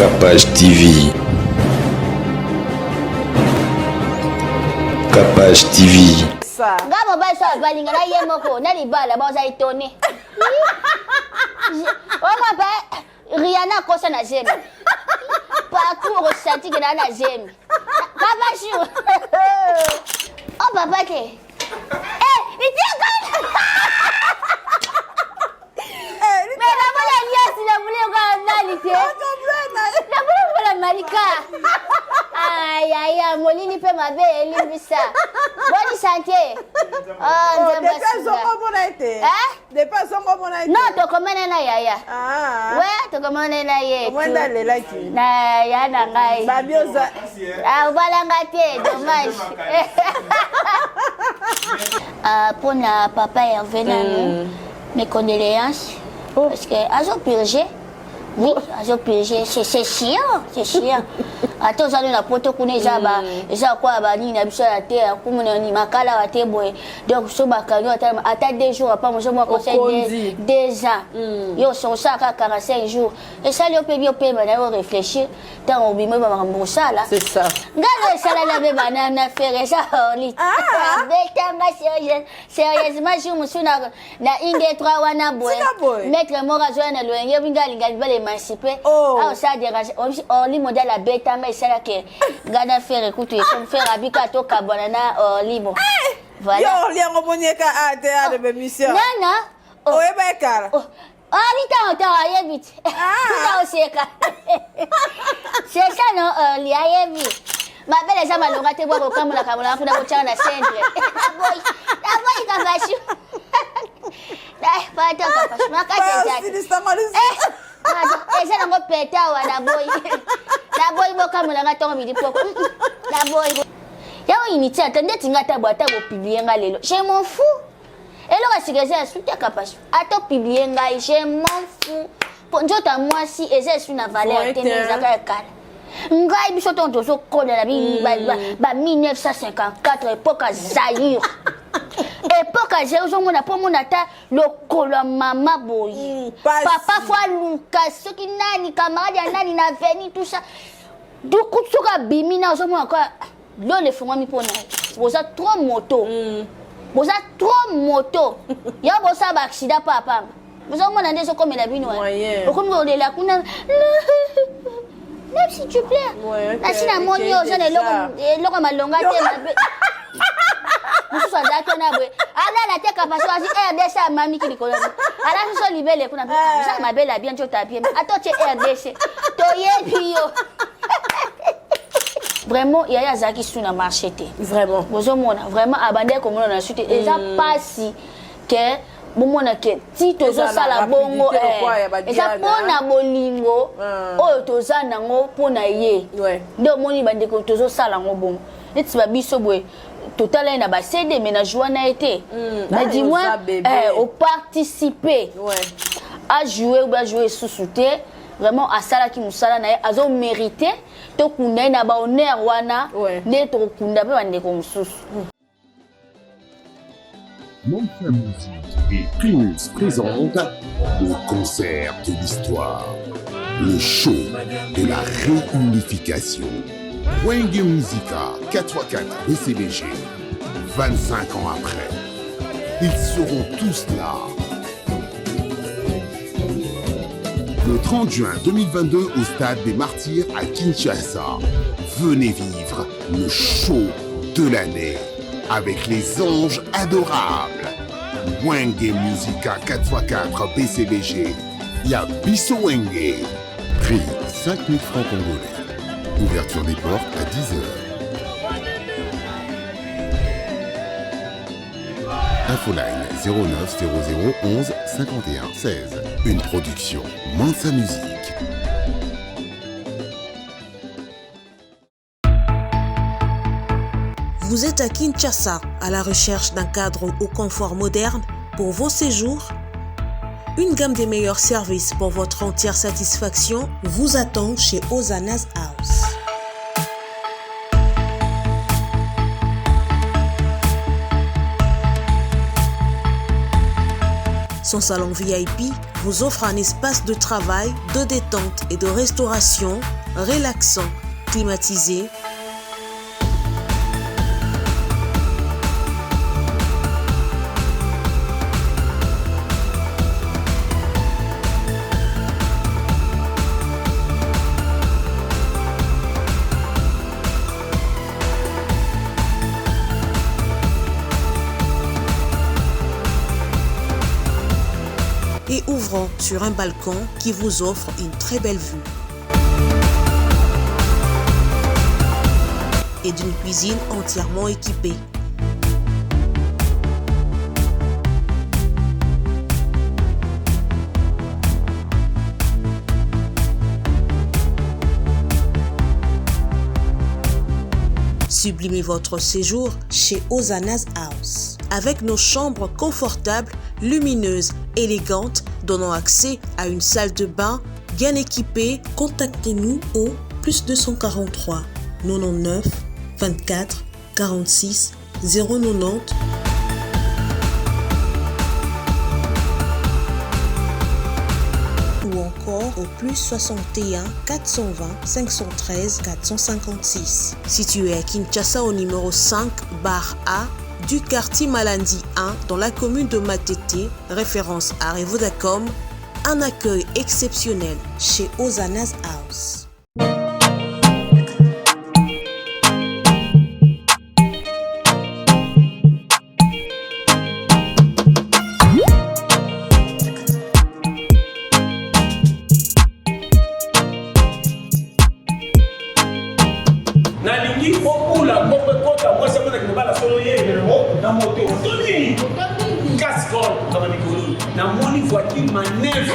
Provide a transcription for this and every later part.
Capage TV. Capage TV. Ngamo basa balinga na yemoko na libala baza itone. Oma ba Rihanna kosa na jemi. Parcours sati que na jemi. Papa chou. Oh papa ke. Itika. Mais la bonne alliance la voulait réalité. La voulait la malika. Aïe aïe, molini pe mabe elimbisa. Bonne santé. Oh, depuis comment on a été? Depuis comment on a été? Non, tu comment na yaya. Ouais, tu comment na yaya. Comment d'aller là qui? Na ya na ngai. Babioza. Ah, voilà ngate, dommage. Pour na papa Hervé Nano, mes condoléances. Parce que azo purgé. Oui, azo purgé, c'est chiant, c'est chiant. Attends, ça na poto kuna zaba, za kwa ba ni na biso ya te, kumuna ni makala wa te boy. Donc so ba kanyo ata 2 jours pas moi moi conseil 2 ans. Yo son ça ka 45 jours. Et ça le peut bien peut maintenant réfléchir tant au bimo ba mbosa là. C'est ça. Ngalo ça la be banana faire ça oli. Beta ma sérieusement je me suis na inge 3 wana boy. Maître mora zo na loenge bingali ngali ba émanciper. Ah ça dérange. On li modèle la beta c'est là que Gana faire écouter comme faire habika to kabonana limo. Voilà. Yo li ngobonyeka ate de mission. Nana. Oh eba kala. Oh lita on aye vite. Ça aussi ka. C'est ça non li aye vite. Ma belle za malonga te boire kamula kamula kuna ko chana centre. Boy ka bashu. Dai pas to ka bashu. Makate za. Eza nango peta wa na boy. Na boy boka mulanga tongo midi poko. Na boy. Yawo initi atende tinga tabata bo publier nga lelo. Je m'en fous. Elo ka sigeza suta kapashu. Ato publier nga je m'en fous. Ponjota moi si eza su na valeur tene zaka kala. Ngai biso tonto so kola la bi ba 1954 époque Zaïre. Époque à Jérusalem, on a pas mon ata le colo maman boy. Papa fois Lucas, ce qui n'a ni camarade, ni na veni tout ça. Du coup, tu as bimina, on a encore l'on les font mi pour nous. Vous avez trop moto. Vous avez trop moto. Y'a beau ça accident papa. Vous avez mon année comme la bino. Comme on est là, on a. Même s'il te plaît. La sina monio, j'en ai l'homme à longa. Musu zake na bwe ala na teka paso asi RDC mami ki likolo ala so libele kuna ça mabela bien to tapie atoche RDC to yepi yo vraiment il y a zaki suna marché te vraiment bozomona vraiment abandé comme on a suite et ça passe que bomona ke ti tozo sala bongo et ça pona bolingo oyo toza nango pona ye ndo moni bande ko tozo sala ngo bongo eti ba biso boy total na ba CD mais na joie na été mais dis-moi au participer à jouer ou à jouer sous-souté vraiment à sala ki musala na azo mérité to kunda na ba honneur wana ne to kunda pe bande ko mususu. Monsa Musique et Primus présente le concert de l'histoire, le show de la réunification. Wenge Musica 4x4 BCBG, 25 ans après, ils seront tous là. Le 30 juin 2022 au Stade des Martyrs à Kinshasa, venez vivre le show de l'année avec les anges adorables. Wenge Musica 4x4 BCBG, Yabiso Wenge. Prix 5 000 francs congolais. Ouverture des portes à 10h. Infoline 09 00 11 51 16. Une production Mansa Musique. Vous êtes à Kinshasa, à la recherche d'un cadre au confort moderne pour vos séjours? Une gamme des meilleurs services pour votre entière satisfaction vous attend chez Ozanas House. Son salon VIP vous offre un espace de travail, de détente et de restauration relaxant, climatisé. Et ouvrant sur un balcon qui vous offre une très belle vue. Et d'une cuisine entièrement équipée. Sublimez votre séjour chez Hosanna's House. Avec nos chambres confortables, lumineuses, élégantes, donnant accès à une salle de bain bien équipée, contactez-nous au +243 99 24 46 090 ou encore au +61 420 513 456. Situé à Kinshasa au numéro 5 bar A du quartier Malandi 1 dans la commune de Matete, référence à Revodacom, un accueil exceptionnel chez Hosanna's House. Namoni voiture manœuvre.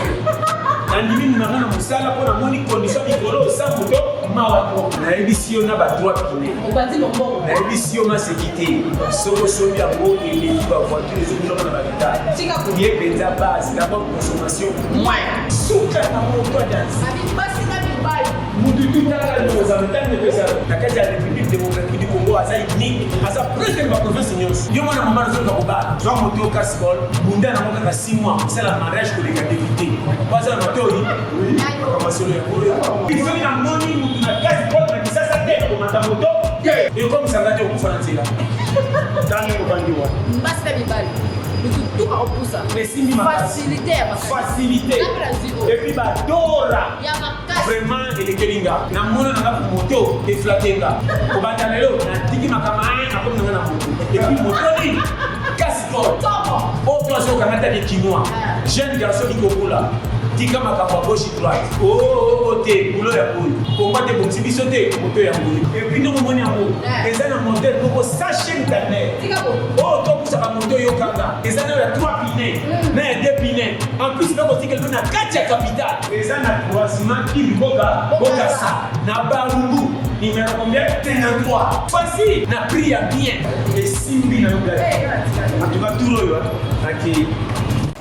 Nandimi numéro na musala pour namoni condition mikolo sa moto mawato. Na ebisio na ba droit kiné. Obandi lombo. Na ebisio ma sécurité. Soko sobi ya ngo et ba voiture les autres na ba vita. Tika ko ye benza base la bonne consommation. Moins. Souka na moto dance. Abi basi na bibai. Mutu tutaka no za metane pesa. Na kaza ya République démocratique du Congo aza unique. Aza presque ba province nyos. Yo mona mama zo ko ba. Zo moto cascol. Munda na moka 6 mois. C'est la mariage que les gars débuté. Pas un moto. Oui. Formation ya kule. Il faut na moni mutu na cascol na kisasa tena ko mata moto. Et comme ça va te ko fana tela. Tani ko bandiwa. Mbasi na bibali. Tout à repousser. Facilité. Facilité. Et puis bah Dora. Vraiment il est kelinga. Na mona na moto et flatenga. Ko batalelo na tiki makamane na comme na moto. Et puis moto ni cascol. Autre chose quand tu es chinois. Jeune garçon qui cocola. Tika makamba gauche droite. Oh te boulot ya boule. Combat de bon biso te moto ya boule. Et puis nous moni amour. Les ana monter pour sachet internet. Tika bo. Oh to pour ça moto yo kanga. Les ana ya 3 pinets. Mais 2 pinets. En plus là aussi quelqu'un na 4 capitale. Les ana croisement qui boka ça. Na barungu. Numéro combien? 33. Voici na prix ya bien. Et simbi na ngala. En tout cas tout yo. OK.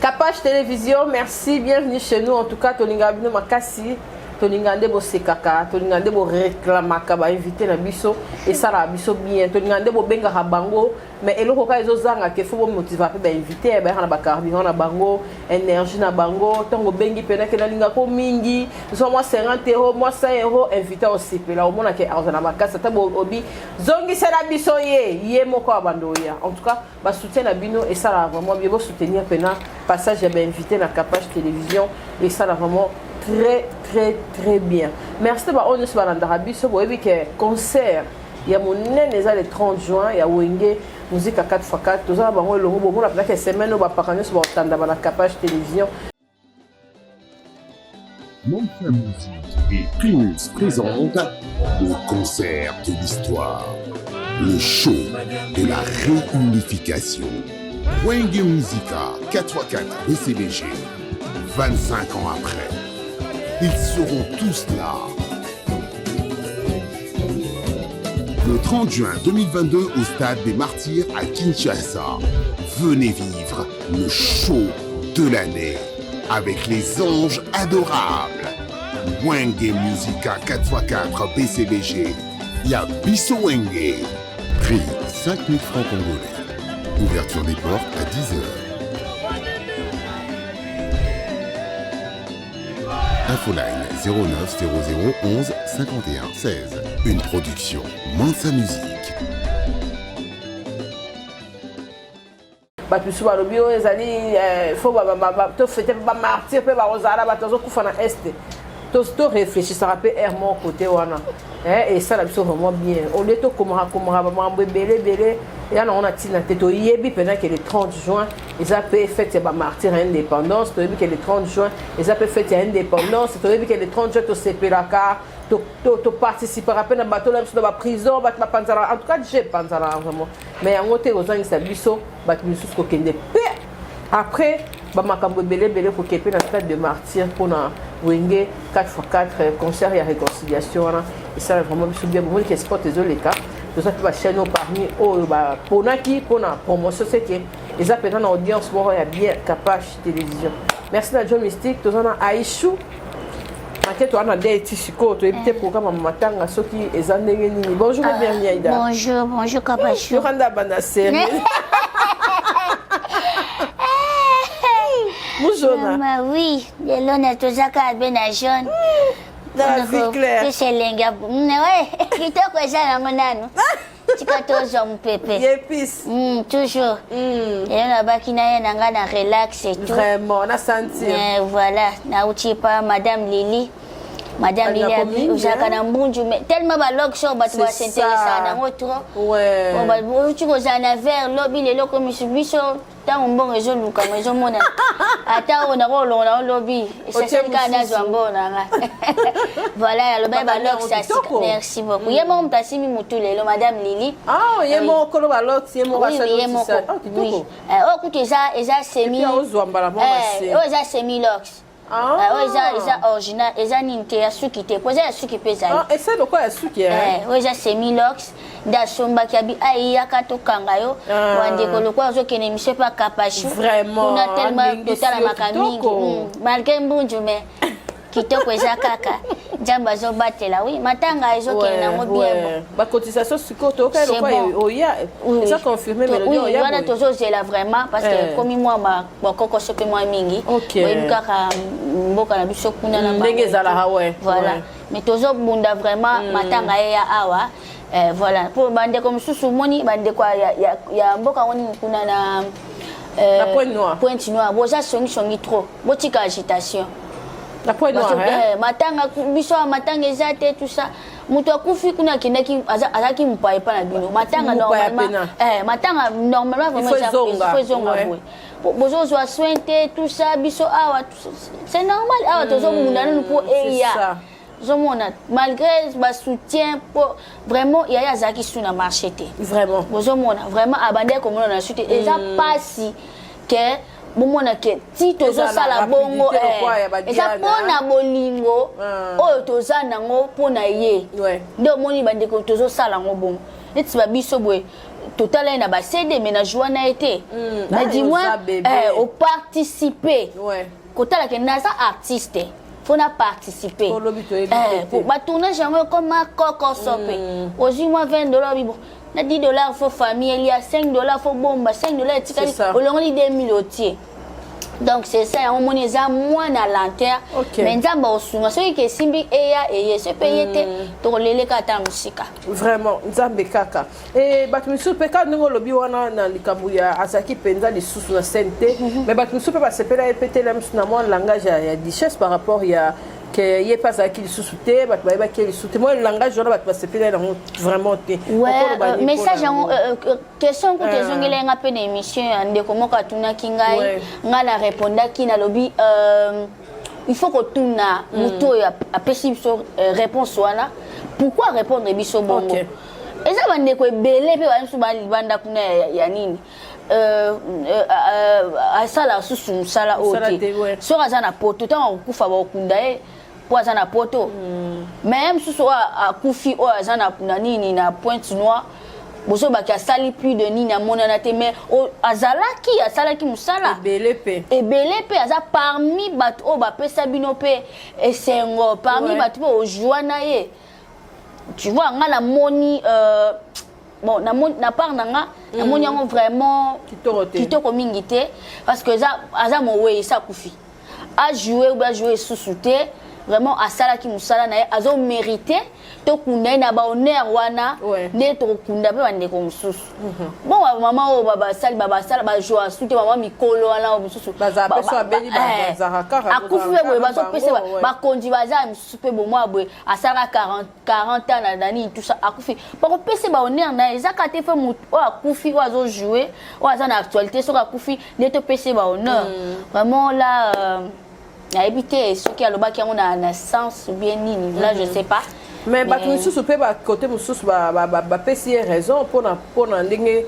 Capage Télévision, merci, bienvenue chez nous. En tout cas, Tolingabino Makasi, Tolingande bo sekaka, Tolingande bo réclamaka ba invité na biso et ça la biso bien. Tolingande bo benga bango, mais eloko ka ezozanga ke fo bo motiver pe ba invité ba na ba carburant na bango, énergie na bango, tango bengi pena ke na linga ko mingi, so moi 50 €, moi 100 € invité aussi pe la omona ke azana makasa tabo obi zongi sala biso ye moko abandoya. En tout cas, ba soutien na bino et ça la vraiment bien bo soutenir pena passage ya ba invité na Capage Télévision et ça la vraiment très bien. Merci ba on se balanda biso bo ebi ke concert ya monene eza le 30 juin ya Wenge musique à 4x4 toza bango longo bo na plaka semaine ba pakane so ba tanda ba na Capage Télévision. Montre Musique et Primus présente le concert de l'histoire, le show de la réunification. Wenge Musica 4x4 BCBG, 25 ans après. Ils seront tous là. Le 30 juin 2022 au Stade des Martyrs à Kinshasa. Venez vivre le show de l'année avec les anges adorables. Wenge Musica 4x4 BCBG. Ya Biso Wenge. Prix 5 000 francs congolais. Ouverture des portes à 10 h. Infoline 09 00 11 51 16. Une production Mansa Musique. Batusu balobi oyo ezali fo tofete bamartyr mpe bakozala bato azokufa na este to réfléchissaka mpe air mon côté wana esala biso vraiment bien au lieu tokomaka bamambo ebele eya nango na ntina te toyebi mpena ke le 30 juin eza mpe fete ya bamartyr ya indépendance toyebi ke le 30 juin eza mpe fete ya indépendance toyebi ke le 30 juin tosepelaka toparticipera mpe na bato na biso na baprison bato bapanzana en tout cas je panzana vraiment mais yango te kozangisa biso bato misusu kokende mpe après bamakambo ebele koke mpe na stade de martyr mpona wenge 4x4 concert ya réconciliation wana esala vraiment biso bien bomoni ke sport ezoleka toza mpe bachaîne oyo parmi oyo baponaki mpona promotion seke eza mpena na audience moko ya bien capage télévision. Merci na John Mystique toza na Aïchou Maquette toi na date siko to éviter programme matanga soki eza ndenge nini. Bonjour et bienvenue Aïda. Bonjour Kapachou. Randa bana série. Bonjour na. Oui, lelo na tozaka bena jaune. Dans la vie claire. C'est lenga. Ouais, kitoko eza na monano. Tika tozo mpepe. Yepis. Toujours. Et na bakina ya nanga na relax et tout. Vraiment, on a senti. Voilà, na uti pa Madame Lily. Madame Lily uzaka na mbunju mais tellement ba log show ba tu s'intéresser na ngotro. Ouais. On ba uti ko za na vers lobby lelo ko Mitsubishi ta mbongo ezo luka ezo mona. Ata ona ko lona lobby. C'est ça kana zo mbona nga. Voilà, le ba log ça. Merci beaucoup. Yemo mtasimi mutu lelo Madame Lily. Ah, yemo ko ba log, yemo ba ça. Oui. Oh kutu eza semi. Et puis ozo mbala mama c'est. Oh eza semi lox. Eza original, eza ninte ya suki te. Poza ya suki peza. Ah, et c'est de quoi ya suki eza semi-lox. Da somba kiabi aiya kato kangayo. Wande kolokwa zo kene mise pa Kapachou. Vraiment. On a tellement totala makamingi. Malgré mbunju mais kitoko eza kaka. Jamba zo batela oui, matanga ezo kena ngo bien. Ba cotisation siko to ka lokwa oya. Ça confirmé mais oui, voilà tozo zela vraiment parce que comme moi ma koko sope moi mingi. Oui, kaka mboka na biso kuna na ba. Ndenge zala hawe. Voilà. Mais tozo bunda vraiment matanga ya awa. Voilà. Pour bande comme susu moni bande kwa ya mboka woni kuna na la pointe noire. Pointe noire. Boza songi trop. Botika agitation. La pointe noire matanga biso matanga ezate tout ça mutu akufi kuna kinaki azaki mpaye pa na bino matanga normalement matanga normalement vraiment ça faut zonga bozo zo sointe tout ça biso awa c'est normal awa tozo mundana pour eya zomona malgré ba soutien pour vraiment yaya azaki suna marché te vraiment bozo mona vraiment abandé comme on a soutien eza pasi que bomona ke ti tozo sala bongo eza pona bolingo oyo toza nango pona ye nde moni bandeko tozo sala ngo bongo neti ba biso boye totala na ba CD mais na joie na été na di moi au participer kotala ke naza artiste faut na participer pour ba tournage yango comme Coco Sope ozi moi $20 bibo na $10 faut famille il y a $5 faut bomba $5 tikali olongoli 2000 otier. Donc c'est ça on moneza moins na lanterne mais nzamba osunga soki ke simbi eya eye se payete to lele kata musika vraiment nzambe kaka et batmisu peka ndingo lobi wana na likambu ya azaki penza lisusu na sente mais batmisu pe basepela epete la musuna mo langage ya richesse par rapport ya que y pas à qui le sous-souté bah tu vas qui le sous moi le langage genre bah tu vas se faire vraiment mais ça j'ai question que tes ongles nga pe émission ande comment ka tuna kingai nga la répondre qui na lobby il faut que tuna muto ya apesi réponse wana pourquoi répondre biso bongo eza bande ko belé pe ba nsu ba libanda kuna ya nini asala susu sala ote so kaza na poto tant kufa ba okunda po azana poto même sous a kufi o azana na nini na Pointe Noire bozo ba ka sali plus de nini na monana te mais azalaki musala ebele pe aza parmi bat o ba pesa bino pe esengo parmi bat o joana ye tu vois nga la moni bon na part nanga na moni yango vraiment kitoko mingi te parce que aza mowe sa kufi a jouer ou bien jouer sous-souté vraiment asala ki musala na ye azo mériter to kunda na ba honneur wana ne to kunda pe bande ko mususu bon maman o baba sala ba joie soute maman mikolo wana o mususu baza peso abeli ba zaraka akufi boye bazo pese ba kondi baza mususu pe bo moi boye asala 40 ans na dani tout ça akufi ba ko pese ba honneur na ezaka te fe mutu o akufi o azo jouer o aza na actualité so akufi ne to pese ba honneur vraiment là a évité ce qui a le bac on a un sens bien nini là je sais pas mais ba tout sous pe ba côté mususu ba pesi raison pour na ndenge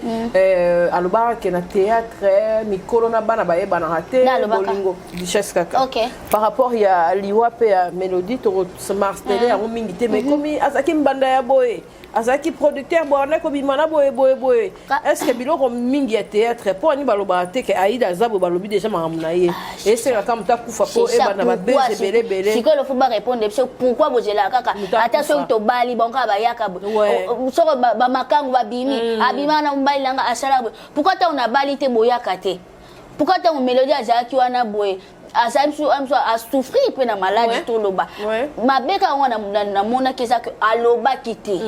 aloba ke na théâtre mikolo na bana ba yeba na raté bolingo richesse kaka par rapport il y a liwa pe ya mélodie to smart télé a mingi te mais comme azaki mbanda ya boye azaki producteur boana ko bimana boye est-ce que biloko mingi ya théâtre pour ani baloba te ke Aïda Zabo balobi déjà maramuna ye et c'est comme ta kufa po e bana ba beze belé si que le faut pas répondre pourquoi vous là kaka ata so to bali bonka ba yaka so ba makangu ba bimi abimana mbali langa asala pourquoi ta on bali te boyaka te pourquoi ta on mélodie azaki wana boye a souffrir pe na maladie to loba mabeka wana na mona keza que aloba kité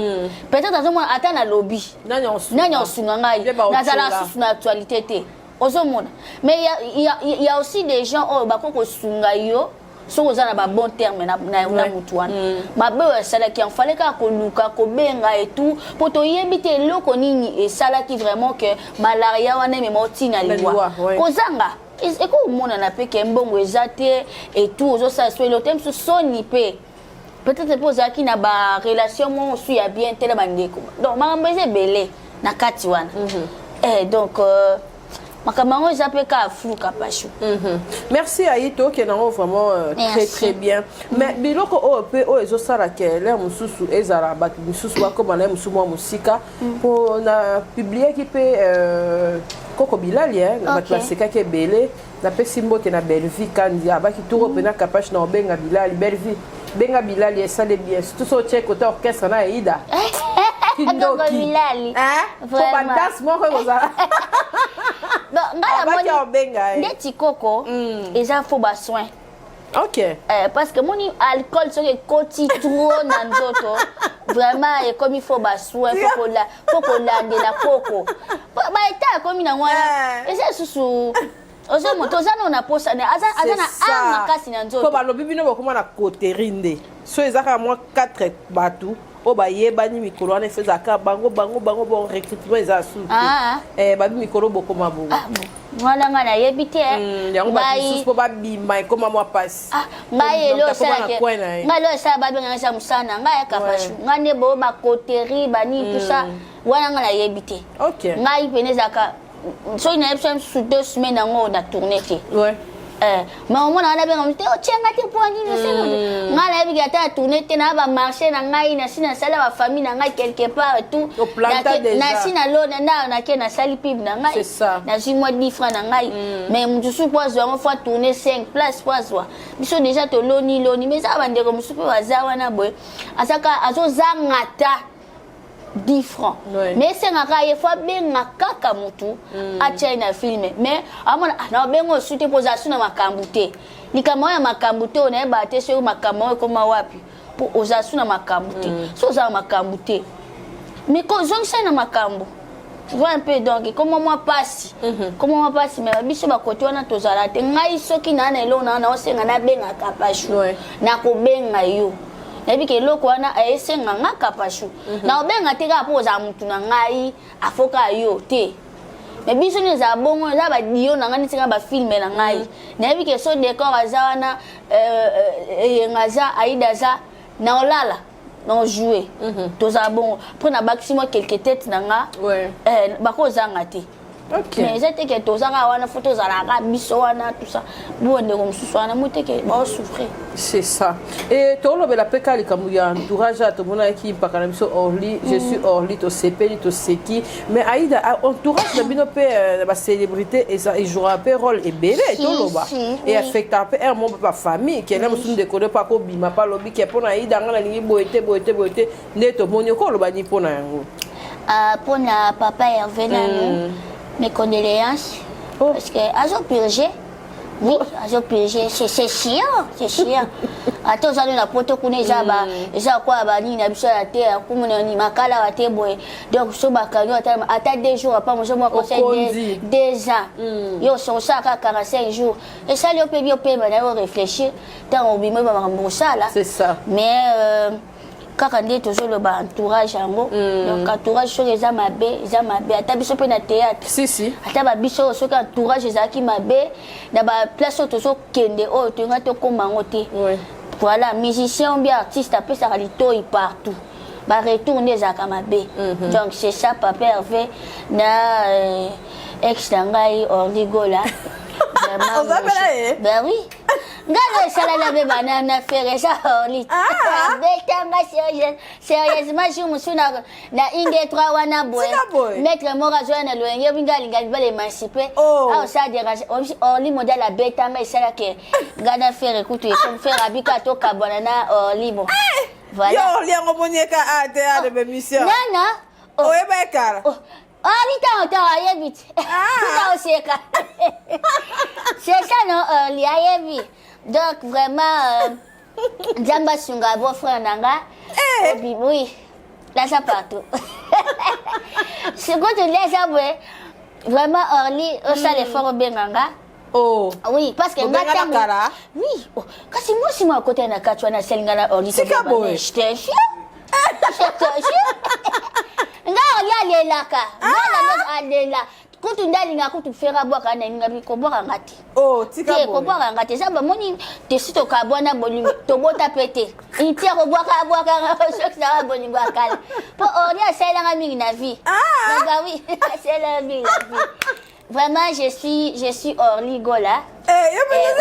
peut-être dans moi ata na lobby nanya osunga ngai na zala sous na actualité te ozomona mais il y a aussi des gens oh bakoko sunga yo so ozana ba bon terme na mutu wana mabe sala ki en fallait ka ko luka ko benga et tout poto yebite loko nini et sala ki vraiment que malaria wana me moti na liwa kozanga eko mona na pe ke mbongo ezate et tout ozo sa so le thème so ni pe peut-être poser qui na ba relation mon su ya bien tele bandeko donc makambo belé na kati wana donc makamango zape ka flou kapashu merci Aïto qui est vraiment très bien mais biloko o pe o ezo sala ke le mususu ezara ba mususu ba comme na mususu musika pour na publier qui pe Koko Bilali na baseka ke belé na pe simbo te na Belvi kandi abaki turo pe na kapash na benga Bilali Belvi benga Bilali esale bien tout so check auto orchestre na Aïda Koko Bilali faut pas danse moi ko za ngala moni ndeti koko eza fo ba soin parce que moni alcool so ke koti trop na nzoto vraiment et comme il faut ba soin faut ko la de la koko ba eta comme na wana eza susu ozo moto zana na posa na azana kasi na nzoto ko ba lobi bino bokoma na koterinde so ezaka moi 4 batu o ba yebani mikolo wana efezaka bango bon recrutement eza su babi mikolo bokoma bo wana ngana yebite yango ba bisus po ba bima ekoma mwa pasi ngai lo sala ke ngai lo sala babi ngana sa musana ngai kapashu ngane bo ba koteri bani tout ça wana ngana yebite ngai penezaka so ina epsom su 2 semaines ngo na tourner te mais au moins on a bien on était au tchenga te pour ni c'est ngala bi gata tourner te na ba marché na ngai na sina sala ba famille na ngai quelque part et tout na sina lo na ke na sali pib na ngai na ji moi 10 francs na ngai mais mususu kwa zo fois tourner 5 places kwa zo biso déjà to loni mais ça bande comme mususu waza wana boy asaka azo zangata 10 francs mais c'est ngaka ye fois benga kaka mutu acha ina filme mais amona na bengo sute posation na makambute likamo ya makambute ona ba te sur makamo koma wapi pour ozasu na makambute so za makambute mais ko zonsa na makambo vois un peu donc comment moi passe mais biso ba koto wana tozala te ngai soki na na elo na osenga na benga kapashu na ko benga yo ebi ke loko wana esenga nga kapashu na obenga te ka poza mutu na ngai afoka yo te mais biso ni za bongo za ba dio na ngani tinga ba filme na ngai na ebi ke so décor aza wana ngaza Aïda za na olala na jouer toza bongo pour na maximum quelques têtes na nga bako zanga te mais c'était que tozaka wana photo za la biso wana tout ça bonde comme suswana muteke ba souffrir c'est ça et tolo bela peka likamuya entourage à tomona qui pakana biso orli je suis orli to CP to seki mais Aïda entourage de bino pe ba célébrité et ça il jouera un rôle et belé tolo ba et affecte un peu un mon pas famille qui est là musu décorer pas ko bima pas lobby qui pour Aïda ngala ni boité neto monyo ko loba ni pona yango pour na papa Hervé Nano mes condoléances parce que azo purgé Oui, c'est chiant, c'est chiant. Attends, ça nous a poto kune zaba, ça quoi bani na biso la terre, comme on ni makala wa teboy. Donc so bakanyo ata 2 jours après moi conseil 2 ans. Yo son ça 45 jours. Et ça lui peut bien maintenant réfléchir tant au bimé ba rembourser là. C'est ça. Mais quand on est toujours le entourage yango, donc entourage sur les amabé, ata biso pe na théâtre. Si. Ata ba biso so ka entourage ezaki mabe na ba place to kende o to ngato komango te. Oui. Voilà, musicien ou bien artiste après ça ralitoy partout. Ba retourner ezaka mabe. Donc c'est ça papa Hervé na ex nangai Orligo là. On s'appelle Ben oui. Galo sala la banana faire ça Orli. Betanga sérieusement je me suis na inde 3 wana boy. Maître Morazo na loyenge bingali ngali ba émanciper. Ah ça dérange. Orli modèle la betanga sala que gana faire écoute comme faire abika to kabana Orli bon. Voilà. Yo Orli ngomonyeka ate de mission. Nana. Oh eba kala. Ahorita no te vite. C'est ça, non? Liayevi. Donc, vraiment, Djamba Sunga, vos frères Nanga. Oui, là, ça partout. Ce que tu dis, ça, vraiment, Orly, ça, les forts Benganga. Oh. Oui, parce que oui. Quand c'est moi, si moi, à côté de la Katouana, c'est le Orly. C'est quoi, boy? Je te jure. Nga oli alelaka nga alela kutu ndalinga kutu fera bwaka na ninga bi kobwaka ngati tika bo kobwaka ngati saba moni te sito ka bwana bolingo to bota pete intia kobwaka ça bolingo akala po oli asela nga mingi na vie donc oui asela mingi na vie vraiment je suis Orly Gola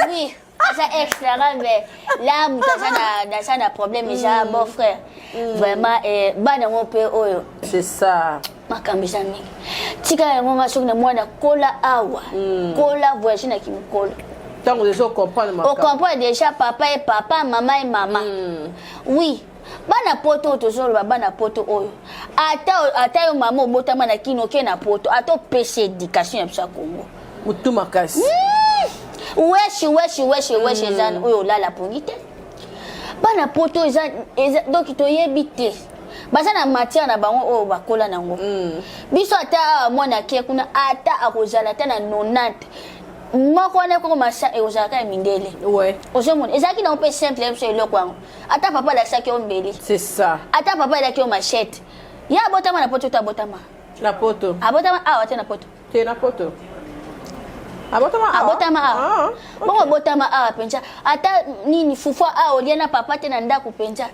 oui ça extra mais là dans un problème déjà bon frère vraiment bana mo pe oyo c'est ça makambisa mingi tika yango ngasoki na mwana kola awa kola voyage na kimkola tant déjà on comprend déjà papa et papa maman et maman oui bana poto toujours bana poto oyo ata yo maman obotama na kino ke na poto ato pese éducation ya biso Congo mutu makasi wesh ezana oyo olala pongi te bana poto eza donc toyebi te baza na matière na bango oyo bakola nango biso ata mwana ke kuna ata akozala ata na 90 moko wana koko masa ekozalaka ya mindele ozomona ezalaki nango mpe simple biso eloko yango ata papa alakisaki yo mbeli c'est ça ata papa elaki yo machete ya abotama na poto to abotama na poto abotama awa te na poto te na poto abotama awa bongo abotama awa penza ata nini fufa awa olia na papa te na ndako penza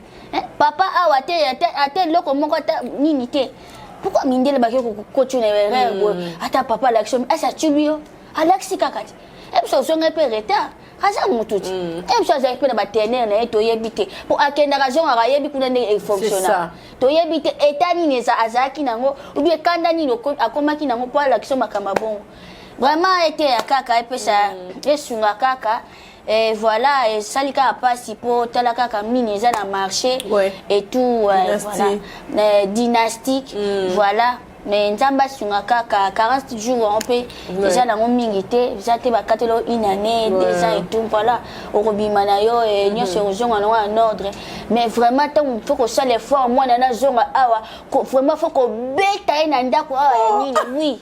papa awa te loko moko ata nini te pourquoi mindele baki kokotu na erreur ata papa l'action asa tubio alexi kakati ebiso zonga pe retard aza mutu ti ebiso azali pe na batener na ye toyebi te po akendaka zonga ayebi kuna ndenge efonctionna toyebi te eta nini azalaki nango ubie kanda nini akomaki nango po alakisa makambo bongo vraiment été à kaka et puis ça et sunga kaka et voilà et salika a pas si pour tala kaka mini ça na marché et tout voilà dynastique voilà mais nzamba sunga kaka 40 jours on peut déjà na ngomingité déjà te bakatelo une année 2 ans et tout voilà au robima na yo et nyo se ozonga en ordre mais vraiment tant faut que ça l'effort moi na zonga awa vraiment faut que beta ina ndako awa nini oui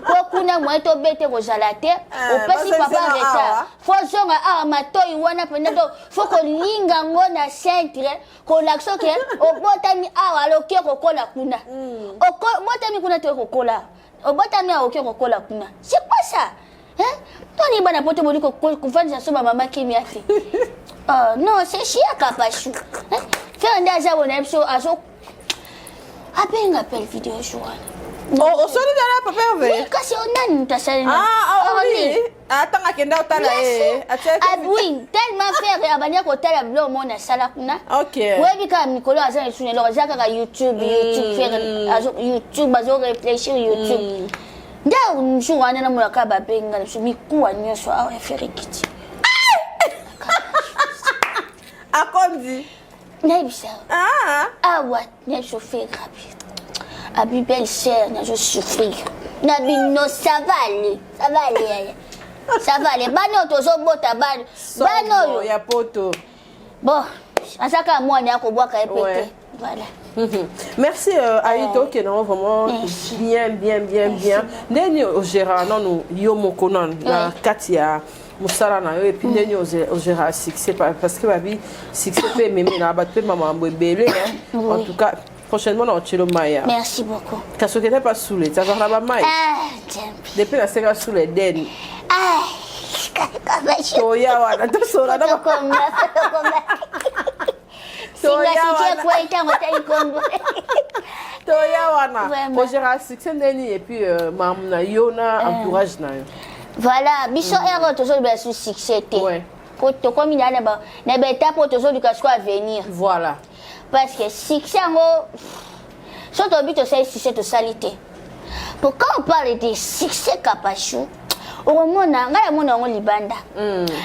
ko kuna moi to bete ko jalate au pesi papa retard faut zonga awa matoi wana penda do faut que linga ngona centre ko l'action que au botami awa lo ko kola kuna o mi kuna to kokola obotami a oke kokola kuna c'est quoi ça toi ni bana poto boli ko kufanya soba mama kimia ti non c'est chia kapashu faire ndaza wona episode aso apenga pel vidéo joana o sori dala papa Hervé kasi onani mtasali oui atanga kenda utala oui tellement faire abanya ko tala blo mona sala kuna OK webi ka mikolo azana sune lo zaka ka YouTube faire azo YouTube azo réfléchir YouTube nda unju wana na mulaka bapenga mikuwa nyoso awa ferikiti akondi nebisa awa ne chauffer rapide abi belle sœur na je souffrir na bino ça va aller Ça va, les bano, tozo bota bano. Bano, Il y a poto. bon, à ça qu'à moi, on a qu'au bois qu'à péter. Ouais. Voilà. Merci Aïto qui est vraiment bien. Neni au gérant non nous yomo konan na Katia Moussala na yo et puis neni au gérant succès parce que babi succès peut même na bat peut maman bébé en tout cas prochainement on tire Maya. Merci beaucoup. Parce que n'est pas saoulé, ça va la Maya. Depuis la série sous les den. Toya wana to sola na comme Toya wana. Au gérant succès neni et puis mamna yona entourage na yo. Voilà, biso ero toujours bien sous succès. Ouais. Quand to comme il y a na beta pour toujours du casco à venir. Voilà. Parce que succès ngo soit au but de ça succès de salité. Pour quand on parle de succès Kapachou, au moment ngala mona ngo libanda.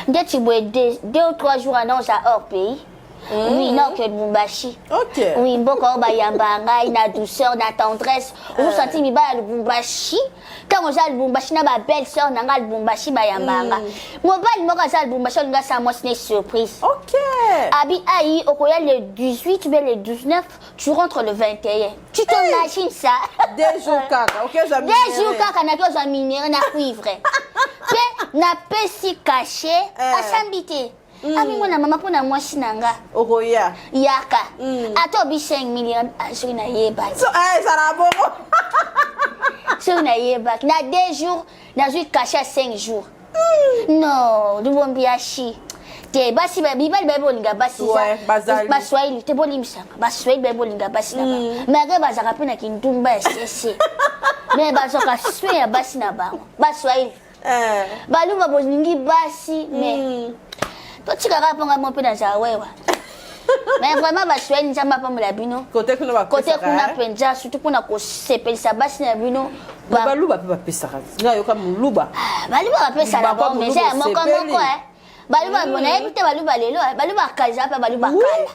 Ndeti boye 2 ou 3 jours annonce à hors pays. Oui, non, que Lubumbashi. Ok. Oui, beaucoup de yambanga, na douceur, na tendresse. Vous sentez mi ba Lubumbashi. Quand on a Lubumbashi, na ba belle sœur, na nga Lubumbashi ba yambanga. Mon ba ni moka za Lubumbashi, on nga sa moi c'est surprise. Ok. Abi aïe, au koya le 18, mais le 19, tu rentres le 21. Tu t'imagines ça? 2 jours kaka. OK, ça 2 jours kaka na ko za minéraux na cuivre. Pe na pesi caché à s'habiter. Ami mwana mama pona mwasi nanga. Okoya. Yaka. Ato bi 5 millions sur na yeba. So ça la bongo. Sur na yeba. Na 2 jours, na zui caché à 5 jours. Non, du bon biachi. Te basi ba bibali ba bolinga basi za. Ouais, bazali. Baswahili te bolimsanga. Baswahili ba bolinga basi na ba. Mais bazaka pe na kindumba sese. Mais bazoka swe basi na ba. Baswahili. Balu ba bolingi basi mais tu as rappelé mon peu dans sa wewa. Mais vraiment, bah, je suis une jambe pour la bino. Côté qu'on a côté qu'on a penja, surtout pour la s'appelle sa basse na bino. Baluba peut pas pesa. Nga yo comme luba. Baluba peut ça là mais c'est mon comme quoi. Baluba bona éviter baluba lelo, baluba kaza pas baluba kala.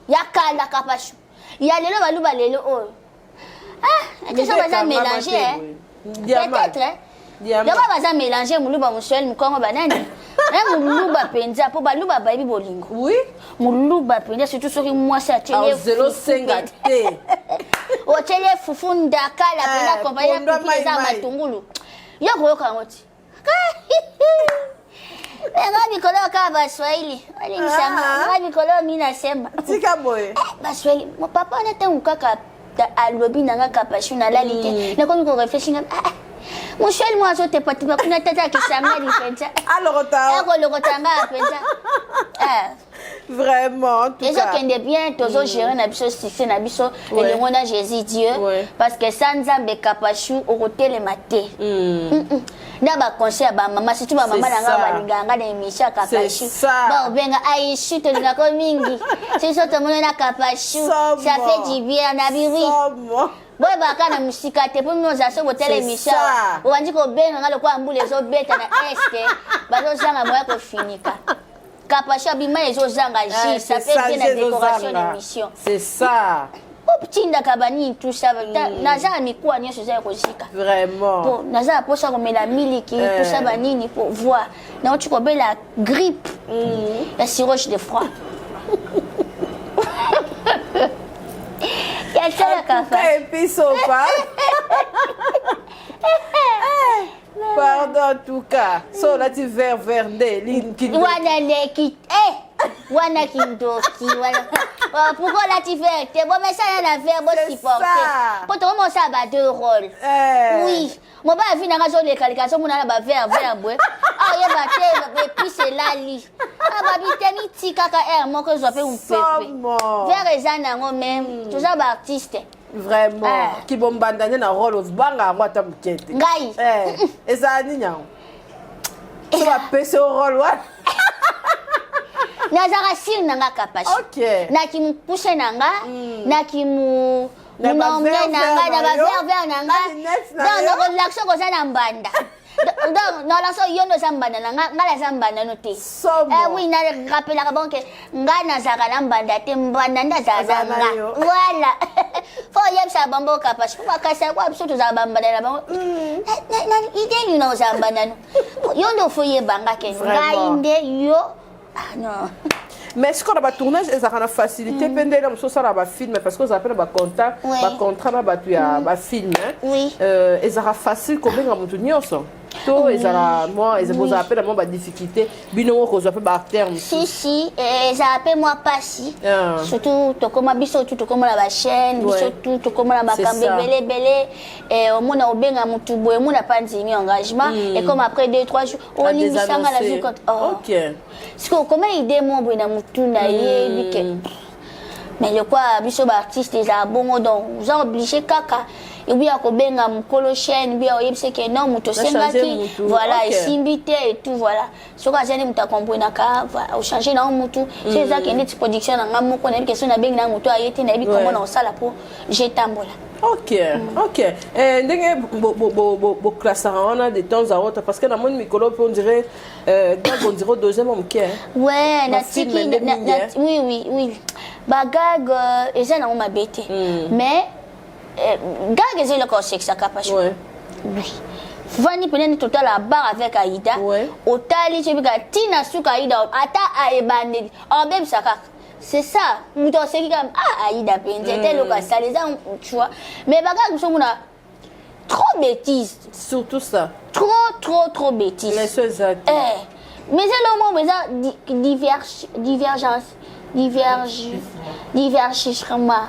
Ya kala kapashu. Ya lelo baluba lelo oh. Ah, tu sais pas mélanger hein. Peut-être hein. Yoko baza mélanger muluba musuel mukongo banani. Muluba penza po baluba baby bolingo. Oui. Muluba penza surtout soki mwasi atele. 0,50 te. O tele fufunda kala pena kompanya pipi za matungulu. Yoko yoka ngoti. Ngabi kolo ka Baswahili. Ali msanga. Ngabi kolo mimi nasema. Tika boy. Baswahili. Mo papa anata ukaka alobi nanga Kapachou na lalite. Na komi ko réfléchir mon chouel moi je t'ai pas tu kuna tata qui s'amène penza alors ta le rotanga penza vraiment tout ça et ça qui est bien toujours gérer na biso succès na biso et le monde Jésus Dieu parce que sans Nzambe Kapachou au hôtel maté na ba conseil ba maman surtout ba maman nanga ba linganga na émission Kapachou ba benga ai chute na ko mingi c'est ça tout le monde na Kapachou ça fait du bien na bibi boy baka na musika te pour nous aso bo télémission obanji ko benga ngalo kwa mbule zo beta na este bazo zanga moya ko finika Kapachou bima ezo zanga ji ça fait bien la décoration de l'émission c'est ça optinda kabani tout ça naza mikuwa nyoso za kozika vraiment bon naza posa ko mela miliki tout ça banini pour voir na tu ko bela grippe la siroche de froid. Pardon en tout cas. So là tu vers ligne qui wana neki wana kindoki wana pourquoi là tu fais t'es bon mais ça la faire bon supporter pour te commencer à battre 2 rôles oui mon ba vi na ngazo le kalikaso mona ba vers boy ah ya ba puis c'est là li ah ba biteni tika ka moko zo pe un pepe vers ezana ngo même tout ça ba artiste vraiment qui bombandane na rôle of banga ngwata mukete ngai eza ni nyao tu vas passer au rôle wa nazara sil nanga Kapachou OK na kimu pousse nanga na kimu nombre nanga na ba ver nanga dans le relaxation ko sana mbanda donc non la so yono zambanda nanga ngala zambanda no te oui na rappela ka bonke ngana zaka na mbanda te mbanda ndazaza nga voilà faut yem sa bambo Kapachou kwa kasa kwa biso to za bambanda na bango na idée ni no zambanda no yo nde ofoye banga ke ngai nde yo ah non. Mais est-ce qu'on a un tournage et ça a facilité pendant que ça a film parce que ça appelle un contrat na batu ya ba film oui et ça a facile combien à mutu nyonso to et ça moi et ça appelle moi ba difficulté bino ko ça peut ba terme si et ça appelle moi pas si surtout to comme biso tout comme la chaîne biso tout comme la makambe belé et au monde obenga mutu boye mu na pas nzingi engagement et comme après 2-3 jours on lit ça la vie quand OK parce que comment idée mon boye na mutu na ye que mais le quoi biso ba artiste les a bon donc vous en obligé kaka et bien ko benga mukolo chaîne bien oyebise que non muto sengaki voilà et simbité et tout voilà so ka jeni muta comprendre ka au changer na mutu c'est ça qui net production na ngamo ko na question na benga na mutu ayeti na bi comment on sala pour jetambola. OK. Ndenge bo classe on a de temps à autre parce que dans mon micro on dirait gag on dirait deuxième homme qui ouais na tiki oui bagag et ça na on m'a bêté mais gag et le conseil ça capable oui Vani penen total la barre avec Aïda otali tu biga tina suka Aïda ata aebande en même ça c'est ça nous dans ce qui comme Aïda pendete le cas ça les tu vois mais bagag nous on a trop bêtises surtout ça trop bêtises les choses mais c'est le moment mais ça divergence divertissement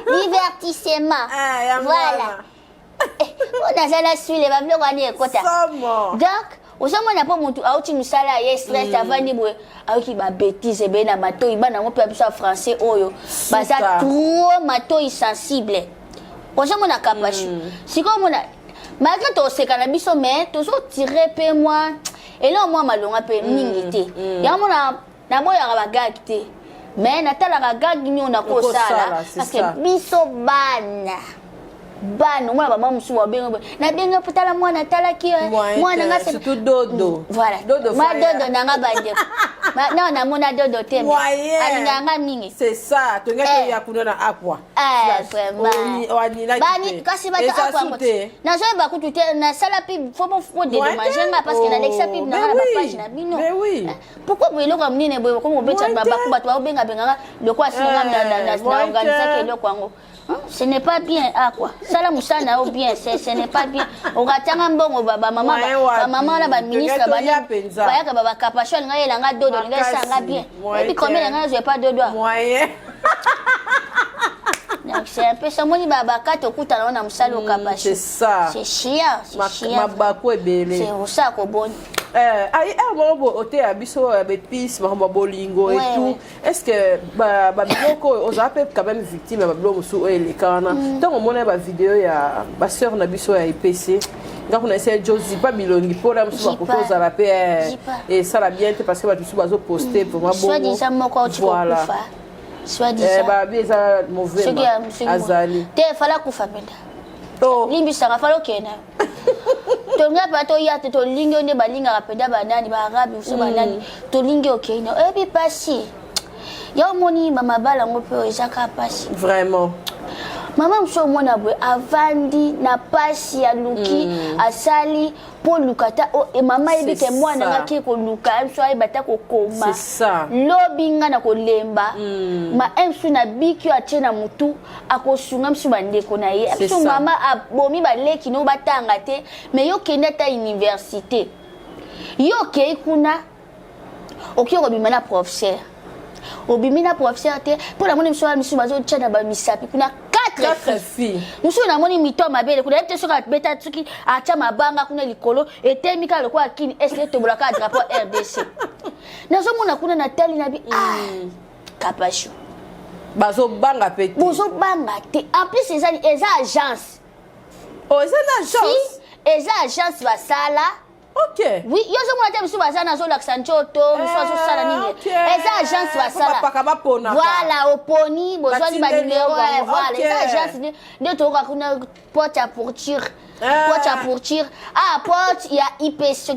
divertissement voilà on a ça la suite les bablo kwani ekota donc osamo na po mutu auti musala ye stress avani boye auki ba bêtise be na mato ibana ngo pe biso français oyo baza trop mato sensible osamo na kapashi siko mona malgré to seka na biso mais to so tirer pe moi et là moi malonga pe ningité ya mona na moya ba gagité mais natala gag nyo na ko sala parce que biso bana mwana ba mamusu wa benga na benga putala mwana tala ki mwana nga c'est tout dodo voilà dodo na nga bande non na mona dodo teme alinga nga mingi c'est ça to ngeke ya kunona akwa vraiment bani kasi bata akwa na zo ba kutute na sala pi faut de manger parce que na lexa pi na ba page na bino mais oui pourquoi vous eloko mnine boye comme obeta ba bato benga le quoi singa na organiser que le kwango ce n'est pas bien quoi sala musana ou bien ce n'est pas bien okatanga mbongo baba maman na ba ministre ba ba capation nga yela nga dodo nga sanga bien et puis combien nga je pas dodo moyen donc c'est un peu ça moni baba kato kuta na musala okapasho c'est ça c'est chiant mabako ebele c'est ça ko bon bon oté abiso bepis mamba bolingo et tout est-ce que ba biloko aux appels quand même victime ba biloko sou ele kana tant on mona ba vidéo ya ba sœur na biso ya IPC nga kuna essayer Josie pas bilongi pour la musu ba koza la paix et ça la bien parce que ba tusu bazo poster pour moi bon voilà soit disant ba bieza mauvais azali te fala kufa penda limbi sanga fala kena to nga pa to ya to lingo ne balinga rapeda banani ba arabi uso banani to lingo okena e bi pasi ya moni mama bala ngope ezaka pasi vraiment mama mso mona bwe avandi na pasi ya luki asali po lukata e mama ebike mwana ngaki ko luka mso ay bata ko koma c'est ça lobinga na ko lemba ma mso na bikyo atena mutu akosunga mso bandeko na ye mso mama abomi baleki no batanga te mais yo kenda ta université yo ke kuna okyo bimana professeur obimina professeur te pour la moni mso mso bazo tchana ba misapi kuna 4 filles musu na moni mito mabele kuna ete soka beta tuki acha mabanga kuna likolo etemika lokwa akini est to bolaka drapeau RDC nazo mona kuna na tali na bi kapasho bazo banga peti bozo banga te en plus eza agence eza l'agence eza agence basala OK oui yo zo mona te biso bazana zo laksanchoto biso zo sala nini eza agence basala voilà oponi bozwani ba numéro voilà eza agence de to ka kuna porte à porte ya IPC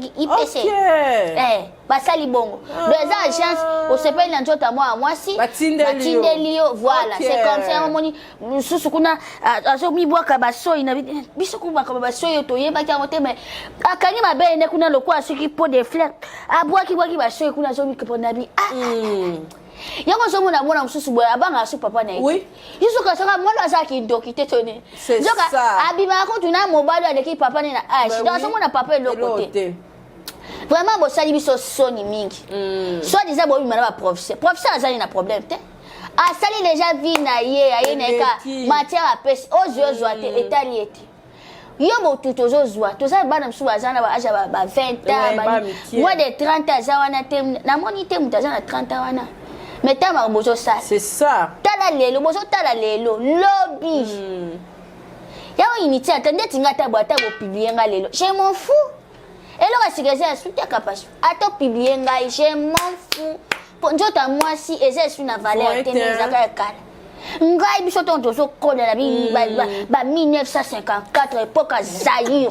basali bongo les agents au sepeli na nzota moi si batindelio voilà c'est comme ça moni susu kuna azo mibwaka basoyi na biso kubaka basoyi toyeba ki amote mais akani mabene kuna lokwa soki pot de fleurs abwaki basoyi kuna zo mikipona bi yango zo mona mona mususu boya abanga su papa na oui yusu ka sanga mona azaki ndoki tetone zoka abima ko tuna mobali aleki papa na age donc so mona papa de l'autre côté vraiment bo sali biso soni mingi soit disant bo bimana ba professeur azali na problème te asali déjà vie na ye aye neka matière apesi ozozwa te etali ete yo bo tutozozwa toza bana msu bazana ba aja ba 20 ans moi de 30 ans wana te na moni te mutazana 30 ans wana mais tama bozo ça c'est ça tala lelo bozo tala lelo lobby yawo initi atende tinga tabata bo publier nga lelo je m'en fous et là c'est que c'est capable ato publier nga je m'en fous pour njota moi si ezesi na valeur tene zaka kala ngai biso tonto so kola la bi ba 1954 époque Zaïre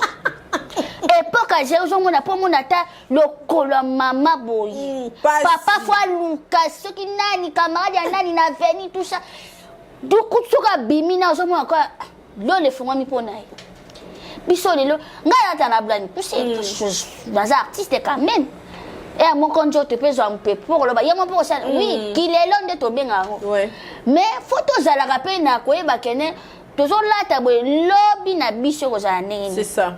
époque Zaïre zo mona po mona ta lokolo mama boyi papa fois Lucas ce qui nani camarade ya nani na veni tout ça du coup soka bimina zo mona quoi lo le fond mi pona biso lelo ngai ata na blani pousse dans artiste quand même et mon conjoint te pèse un peu pour le bail pour ça oui qu'il est long de tomber ouais mais photos à la rappel na ko e bakene toujours là ta boy lobby na biso ko za nini c'est ça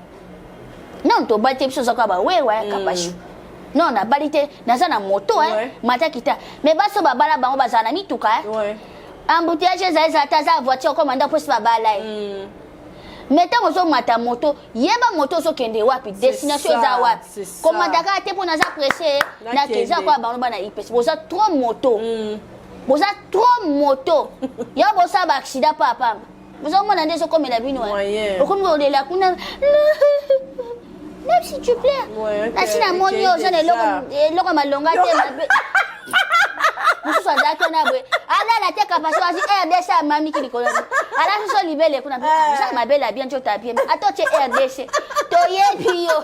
non to bate biso za ka ba ouais kabashi non na balite na za na moto mata kita mais baso babala bango bazana mituka ouais embouteillage za ta za voiture comme anda poste babala mais tant que mata moto yeba moto so kende wapi destination za wapi comme ndaka te pour na za pressé na keza kwa ba na ipes boza trop moto boza trop moto ya bosa ba accident papa boza mona ndeso comme la bino comme on est là kuna même s'il te plaît na sina moni yo jane loko malonga te musu sa dako na bwe ala la te kapaswa si RDC mami ki likolo ala so libele kuna sa mabela bien jota bien atoche RDC to yebi yo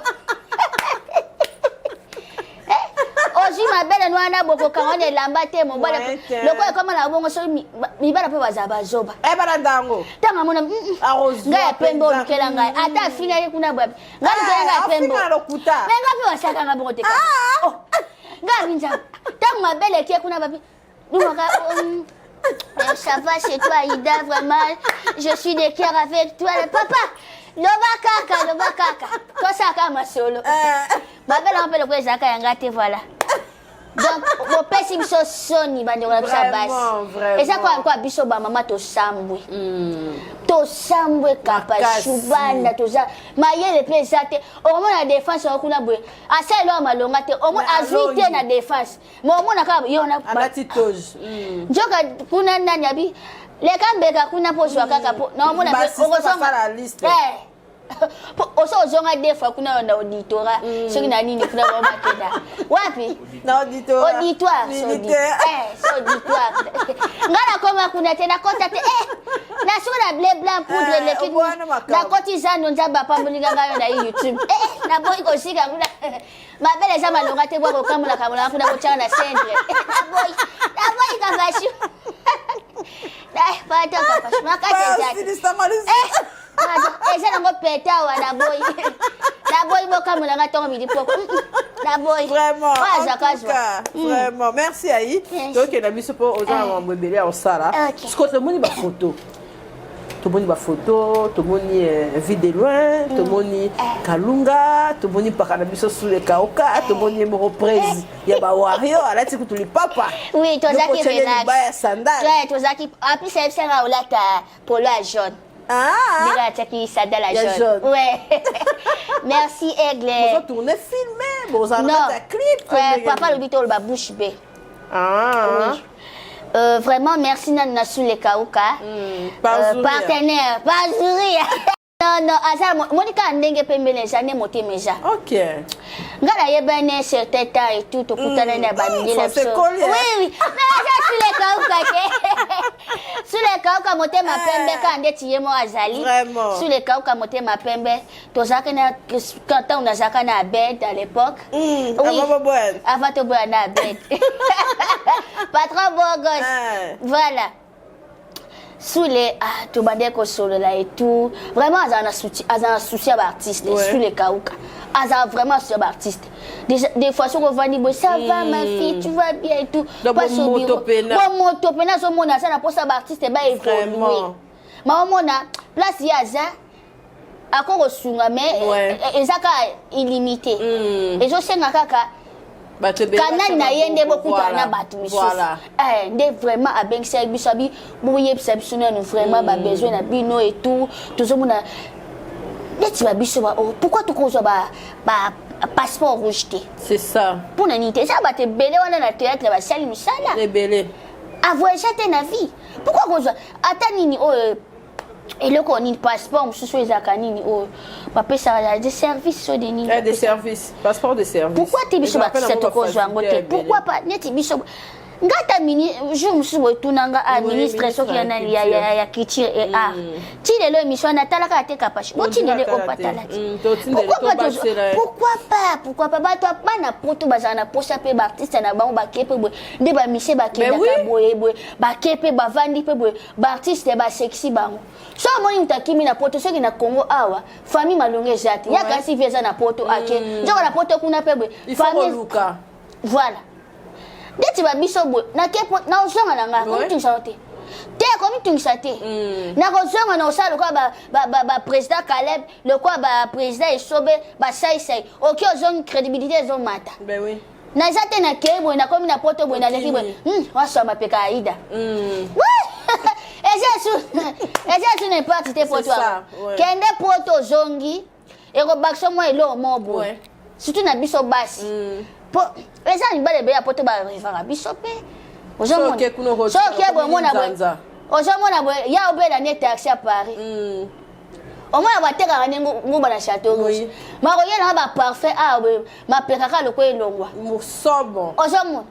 oji mabela no ana boko kangone lamba te mo bala loko kama na bongo so mi bala pe bazaba zoba bala ndango tanga mona ngai pembo nikela ngai ata finali kuna bwa ngai nikela ngai pembo menga pe wasaka ngabo te ngai binja tanga mabele ki kuna babi ça va chez toi Ida vraiment je suis de cœur avec toi papa loba kaka toi ça kama solo babela on peut le présenter yanga te voilà donc mon père si biso soni bande on a ça basi et ça quoi biso ba maman to sambwe kapa shubanda to za mayele pesa te au moins la défense okuna bwe aselo malonga te au moins azuite na défense mais au moins na yo na batitoge njoka kuna nani abi le kambeka kuna pozo kaka po na au moins na okosonga liste oso zonga defa kuna na auditora soki na nini kuna mama kenda wapi na auditoire so auditoire ngala koma kuna tena kota te na sura bleu blanc poudre le kit na kotizano nzamba pambulinga ngayo na YouTube na boy ko sika kuna mabele za malonga te bwa kamula kuna ko chana centre na boy ka bashi dai pata ka bashi makate zaki eza nango peta wana boy la boy boka mulanga tongo midi poko la boy vraiment vraiment merci Aïe donc na biso po oza wa mbebele au sala parce que to moni ba photo to moni vie de loin to moni kalunga to moni pakana biso sous le kaoka to moni mo reprise ya ba wario alati kutuli papa oui to zaki relax ba sandal ouais to zaki appi c'est ça olata polo à jaune déjà Tchaki ça dans la jaune ouais merci Aigle vous tourner filmer vous en avez clip ouais papa le bito le bouche b oui vraiment merci Nana sur les Kauka partenaire Bazuri non asa Monica ndenge pembele jane moté meja OK ngala yebane certain temps et tout okutana na bandila so oui mais asa sur les Kauka sur les Kauka motema pembe quand ndeti yemo azali sur les kauka motema pembe tozaka na quand on azaka na bed à l'époque oui avant de boire na bed pas trop beau gosse voilà sous les tout bandé ko solo là et tout vraiment azana souci artiste sous les kauka azana vraiment souci artiste des fois sur revani bo ça va ma fille tu vas bien et tout pas sur bureau bon moto pena so mona ça na posa artiste ba évoluer ma mona place yaza akoro sunga mais ezaka illimité et je senga kaka kanani na yende bokuta na batu voilà nde vraiment abengisa biso abi boye biso na nous vraiment ba besoin na bino et tout tozomona neti ba biso ba pourquoi tu cause ba passeport rejeté c'est ça pour nanité ça ba te belé wana na théâtre ba sali misala les belé avoir jeté na vie pourquoi cause atanini et le qu'on ni passeport monsieur ezaka nini papa ça des services sur des niveaux des services passeport de service pourquoi tu biso ba cette cause wangote pourquoi pas neti biso ngata mini jour musu botunanga administre soki yana ya culture et art ti lelo émission na talaka te kapashi otinele opatala pourquoi pas bato bana poto bazana posa pe ba artiste na bango ba kepe boy nde ba mise ba kenda ka boye ba kepe ba vandi pe boy ba artiste ba sexy bango so moni mutakimi na poto soki na Congo awa famille malonge jati ya kasi veza na poto ake njoko na poto kuna pe boy famille voilà deti ba biso boy na kepo na ozonga na nga comme tu chantes te comme tu chantes na kozonga na osala quoi ba président Caleb le quoi ba président Esobe ba sai OK ozonga crédibilité zo mata ben oui na zate na kebo na komi na poto boy na leki boy waso mapeka aida Eza n'est pas te poto kende poto zongi e ko bakso mo elo mo boy surtout na biso basi po eza ni bale be ya poto ba rivara biso pe ozomona so ke bo mona bo ozomona bo ya obela ne taxi à Paris au moins ba teka ne ngomba na Château Rouge ma ko yela ba parfait ma pekaka le ko elongwa musobo ozomona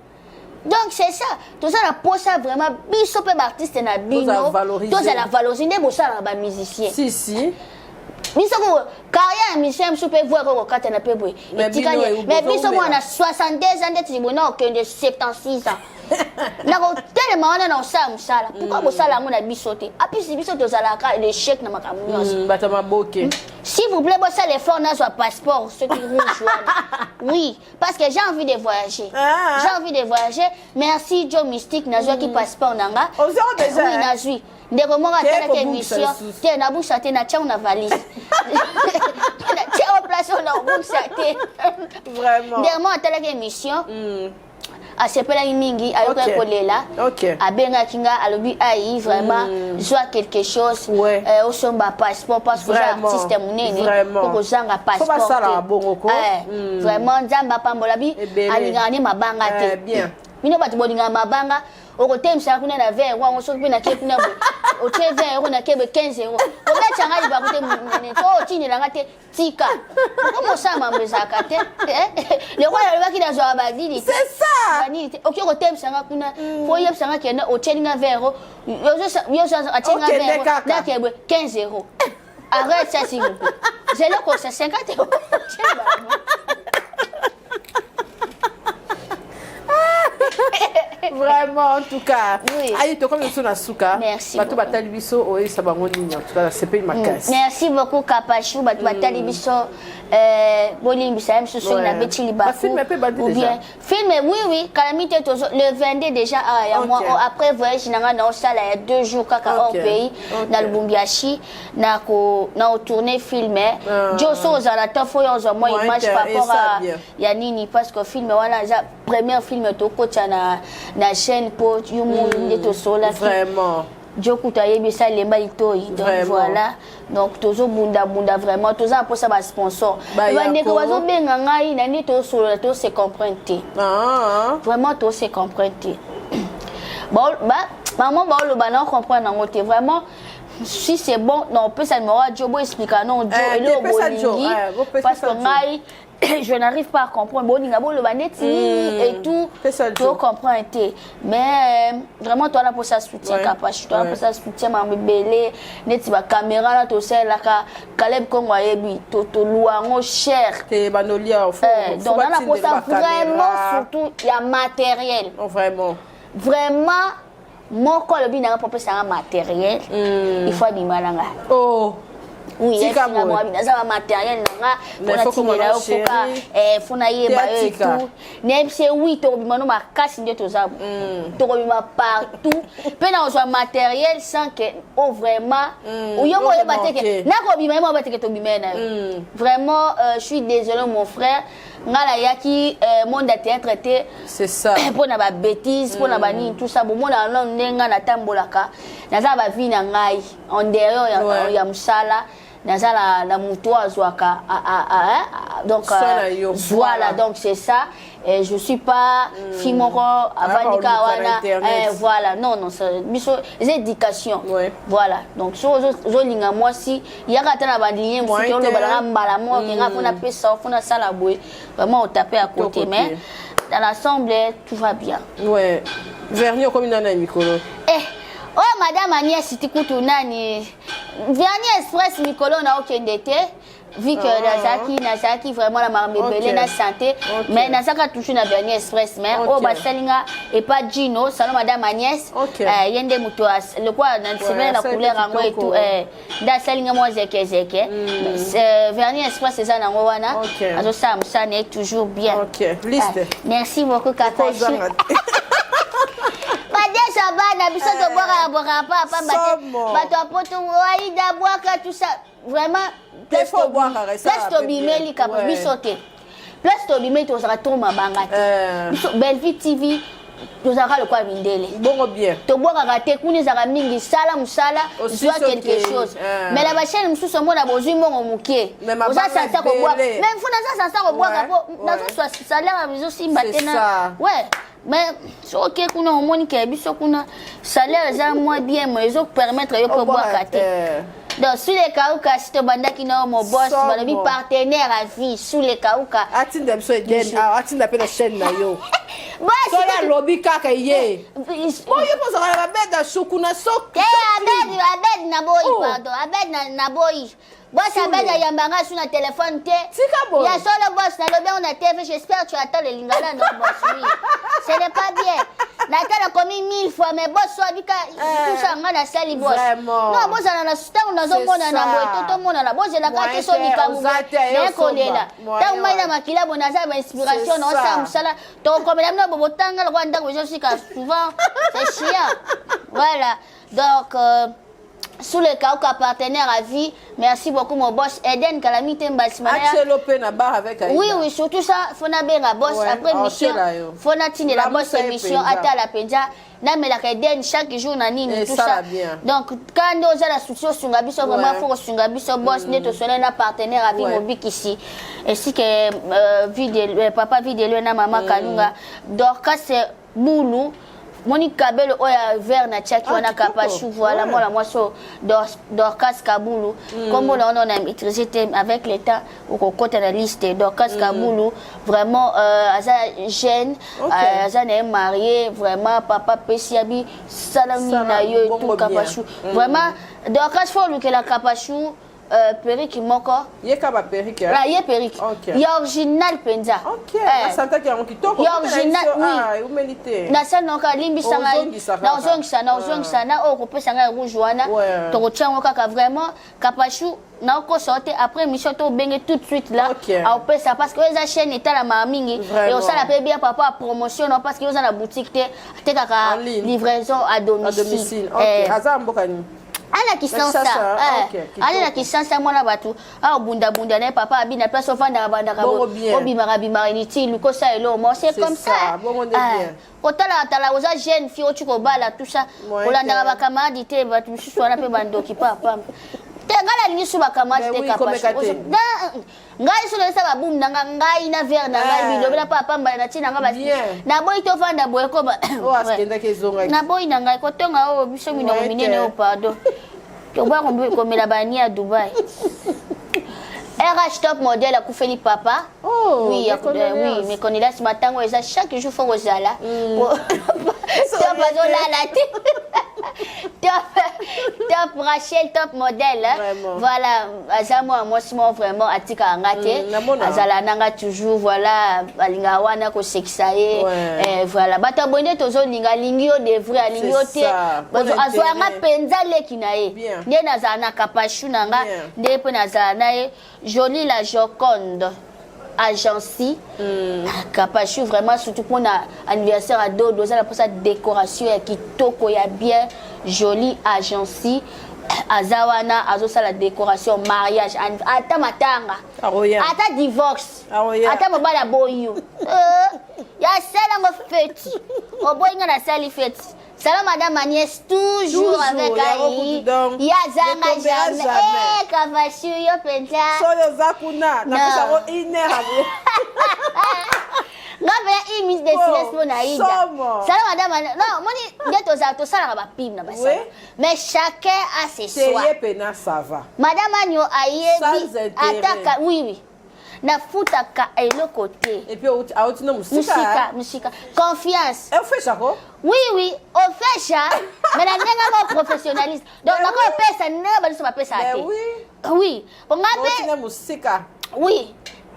donc c'est ça tout ça la posa vraiment biso pe artiste na bino tout ça la valoriser ne bossa ba musicien si biso ko carrière musicien mso pe voir ko kata na pe boy mais biso mo na 62 ans ndeti bona okende 76 ans na ko tellement on a ça musala pourquoi bosala ngona biso te apisi biso to zala ka le chèque na makamnyos bata maboke s'il vous plaît bossa les fonds na soit passeport ceux qui rouge oui parce que j'ai envie de voyager merci Joe Mystique na joie qui passeport nanga oui na joie ndeko monga tala ke émission te na boucha te na tchao na valise na tchao place na boucha te vraiment ndeko tala ke émission asepela mingi ayoka kolela abenga kinga alobi ai vraiment joie quelque chose au somba passeport parce que artiste munene pour zanga passeport vraiment nzamba pambola bi alingani mabanga te bien mino bati bolinga mabanga okotemisa kuna na 20 euros soki pe na ke kuna o te 20 euros na kebe 15 euros obecha ngali ba kote munene to tinela ngate tika comment ça mamezaka te le roi le baki na zo abadili c'est ça bani oki okotemisa ngakuna fo yebisa ngakena o telinga 20 euros yo atenga 20 euros na kebe 15 euros arrête ça s'il vous plaît j'ai le coût 50 euros vraiment en tout cas oui to comme ça na suka merci batali biso oyi sabango ni en tout cas c'est pas makasi merci beaucoup Kapachou batali biso bolimbi ça même sur na betili ba film peu bandi déjà film oui calamité le 22 déjà moi après voyage nanga na sala il y a 2 jours kaka au pays dans le Lubumbashi na tourner film Joso za la tafo yo zo moi image par rapport à ya nini parce que film voilà premier film to kocha na chaîne pour yumu ndeto sola vraiment Djokuta yebi ça lemba itoi donc voilà donc tozo bunda vraiment toza pour ça ba sponsor bande ko bazo benga ngai na ni to sola to se comprendre vraiment to se comprendre bon maman ba lo ba na comprendre ngote vraiment si c'est bon non on peut ça me jobo expliquer non jo et le bolingi parce que ngai je n'arrive pas à comprendre. Bon, et tout, tu comprends. Mais vraiment, toi, là, pour ça, soutien, Kapachu, toi, pour ça, soutien, ma bébé, net, ma caméra, là, tu sais, là, Caleb Congo, tu louango cher. Donc, là, pour ça, vraiment, surtout, il y a matériel. Vraiment. Vraiment, mon corps, le bien, pour ça, matériel, il faut du malanga. Oh! Oui, il y a un matériel, il faut que oui, tu as casse partout. Puis dans un matériel sans que vraiment vraiment, je suis désolé mon frère. Monde a traité. C'est ça. Pour na bêtise, pour na bani tout ça. Bon, monde a l'on na tambolaka. Na za ba vie na ngai en derrière ya musala. Nazala la moutoise donc voilà, donc c'est ça. Et je suis pas fimoro avanika wana voilà, non c'est éducation. Voilà, donc je linga moi si il y a quand na bandien moi qui on le balanga mbala moi qui nga fona pesa fona sala boy vraiment on tapait à côté mais dans l'assemblée tout va bien. Ouais. Vernier comme dans Mikolo. Oh madame Agnès Tikutu nani Vernier Express Mikolo na okende te vu que Nazaki vraiment la marmebele na santé mais Nazaka toujours na Vernier Express mais oh basalinga et pas Gino salon madame Agnès yende muto le quoi c'est bien la couleur en et tout da salinga moi zeke Vernier Express c'est ça na wana azo ça n'est toujours bien. Liste. Merci beaucoup Kakashi. Sabana biso to boka papa bato poto waida boka tout ça vraiment il faut boire ça place to bimeli ka biso te place to bimeli to sera trop mabanga biso Belleville TV to sera le quoi mindele bongo bien to boka te kuni zaka mingi sala musala soit quelque chose mais la chaîne mususu mona bozui mongo mukie oza sasa ko boka même funa sasa ko boka po nazo soit salaire biso simba tena ouais. Mais ok kuna omoni ke biso kuna salaire za moi bien mais ils ont permettre yo ko boire kate. Donc sous les kauka si to bandaki na mo boss balobi partenaire à vie sous les kauka atinda biso eden atinda pe na chaîne na yo. So ya lobby kaka ye. Bon yo posa la beda shukuna sok. Abed na boy pardon abed na boy. Boss abed ya mbanga sur na téléphone te. Ya solo boss na lobby on a TV j'espère tu attends le lingala non boss oui. Ce n'est pas bien. Nathan a commis 1000 fois mais boss soit bika tout ça ngana sali boss. Non boss na sta on a zomona na boy tout monde na boss la kate so bikamu. Ne kolela. Tant mai na makila bonaza ba inspiration on ça musala to comme la no botanga le kwanda ko je suis souvent c'est chiant. Voilà. Donc sous le cas où partenaire à vie, merci beaucoup mon boss Eden Calamité Mbassimana. Oui, surtout ça, faut na benga boss après mission. Faut na tine la boss émission ata la penja. Na me la Eden chaque jour na nini tout ça. Donc quand nous a la soutien sur Ngabiso vraiment faut sur Ngabiso boss neto sonner na partenaire à vie mobile ici. Ainsi que vidéo papa vidéo na maman Kalunga. Donc c'est Boulou Monique Kabel oya vert na tchaki wana Kapachu voilà moi so Dorcas Kaboulou comme on a maîtrisé avec l'état au côté de la liste Dorcas Kaboulou vraiment aza jeune aza né marié vraiment papa Pesiabi salami na yo tout Kapachu vraiment Dorcas faut que la Kapachu Perique moko yeka ba perique la ye perique ya original penza na santa ki kitoko ya original humilité na sana ka limbi sanga na ozongisa na o ko pesa nga rouge wana to ko tchango kaka vraiment Kapachu na ko sorte après mission to benge tout de suite là au pesa parce que les chaîne est la mamingi et on ça la paye bien papa promotion non parce que ils ont la boutique te kaka livraison à domicile aza mbokani ala kisansa ala la kisansa mwana batu a bunda na papa abina place ofanda banda ka obimara ni ti luko sa elo mo c'est comme ça otala oza jeune fille ochuko bala tout ça olanda ba camarade te batu misusu wana pe bandoki papa te ngala ni suba camarade te Kapachu ngai so lesa ba bum nanga ngai na ver na ngai bilo bela papa mbala na tina ngaba na boy to fanda boy ko ba na boy na ngai ko tonga o biso mino minene o pardon to ba ko komela bani à Dubai RH top modèle à Koufeli Papa. Oh, oui, oui, mais qu'on est là ce matin, chaque jour, il faut aux ala. Top Rachel, top modèle. Voilà, Azamo, moi, vraiment, Atika Angate. Azala Nanga toujours, voilà, Alingawana, ko sexaye. Voilà, Batabonde, Tozo, Lingio, de vrai, Lingio, Azwanga Penza, Lekinae. Nenazana Kapashu Nanga, Nepenazanae, Jolie la Joconde. Agency Kapachou vraiment surtout pour l'anniversaire à Dodo ça pour sa décoration qui toko ya bien jolie agency azawana azosa la décoration mariage ata matanga ata divorce ata mobala boyo ya sala mo fête oboyinga na sali fête Salam Madame Agnès, toujours avec Aïe. Yazanga jamais. Kavachu, yo penta. Soyo Zakuna. Na iner Ngabela imis de silence pour Naïda. Salam Madame Agnès. Non, moni ndeto za to sala ba pim na ba ça. Mais chacun a ses choix. C'est pena ça va. Madame Agno Aïe attaque oui. Na futaka elo côté. Et puis autina musika. Confiance. Et on fait ça quoi? Oui, on fait ça. Mais la nègre professionnaliste. Donc on peut ça ne pas ça. Oui. On a musika. Oui.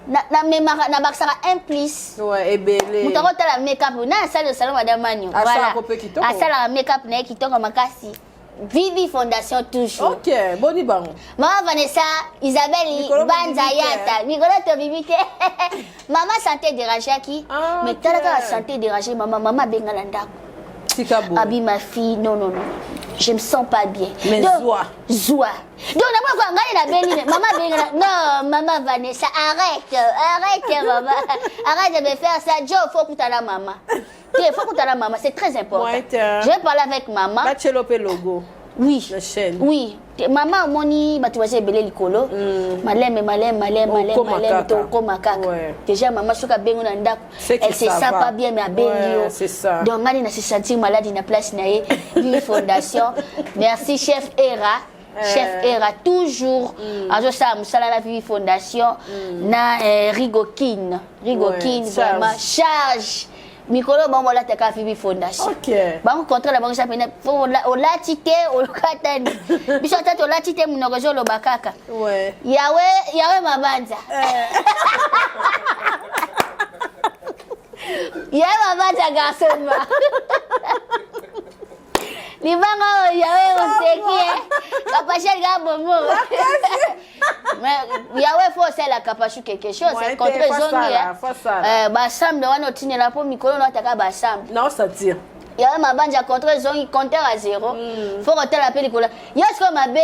Na baksara implice. Ouais, et belé. Mutango la make-up na salle de salon Madame Magno. Voilà. À la make-up na ki tonga makasi. Vivi Fondation toujours. Ok, boni bang. Maman Vanessa, Isabelle, Banzayata, Migoloto Bibite. Maman santé dérangée qui? Mais t'as la santé dérangée, maman Bengalanda. Abi ma fille, non. Je me sens pas bien. Mais Zoua. Donc d'abord quand on la belle, maman Bengalanda. Non, maman Vanessa, arrête maman. Arrête de me faire ça. Joe, faut que tu la maman. Il faut que tu la maman, c'est très important. Je vais parler avec maman. Bachelope logo. Oui. La chaîne. Oui. Maman moni batuwaze belé likolo. Malem to makaka. Déjà maman soka bengo na ndako. Elle se sent pas bien mais abengio. C'est ça. Donc ngani na se sentir malade na place na ye. Vivi Fondation. Merci chef Era. Chef Era toujours azo sa musala la Vivi Fondation na Rigokin vraiment charge Mikolo bango la taka Vivi Fondation. OK. Bango contre la bango ça pena faut la tité o katani. Biso tata la tité munogozo lo bakaka. Ouais. Yawe mabanza. Yawe mabanza garçon. Libanga yawe oseki kapachel ga bomo. Mais yawe faut c'est la capachu quelque chose c'est contre zone ba sambe wana otine la po mikolo na taka ba sambe. Non ça tire. Yawe mabanja contre zone compteur à 0. Faut retirer la pellicule. Yasko mabe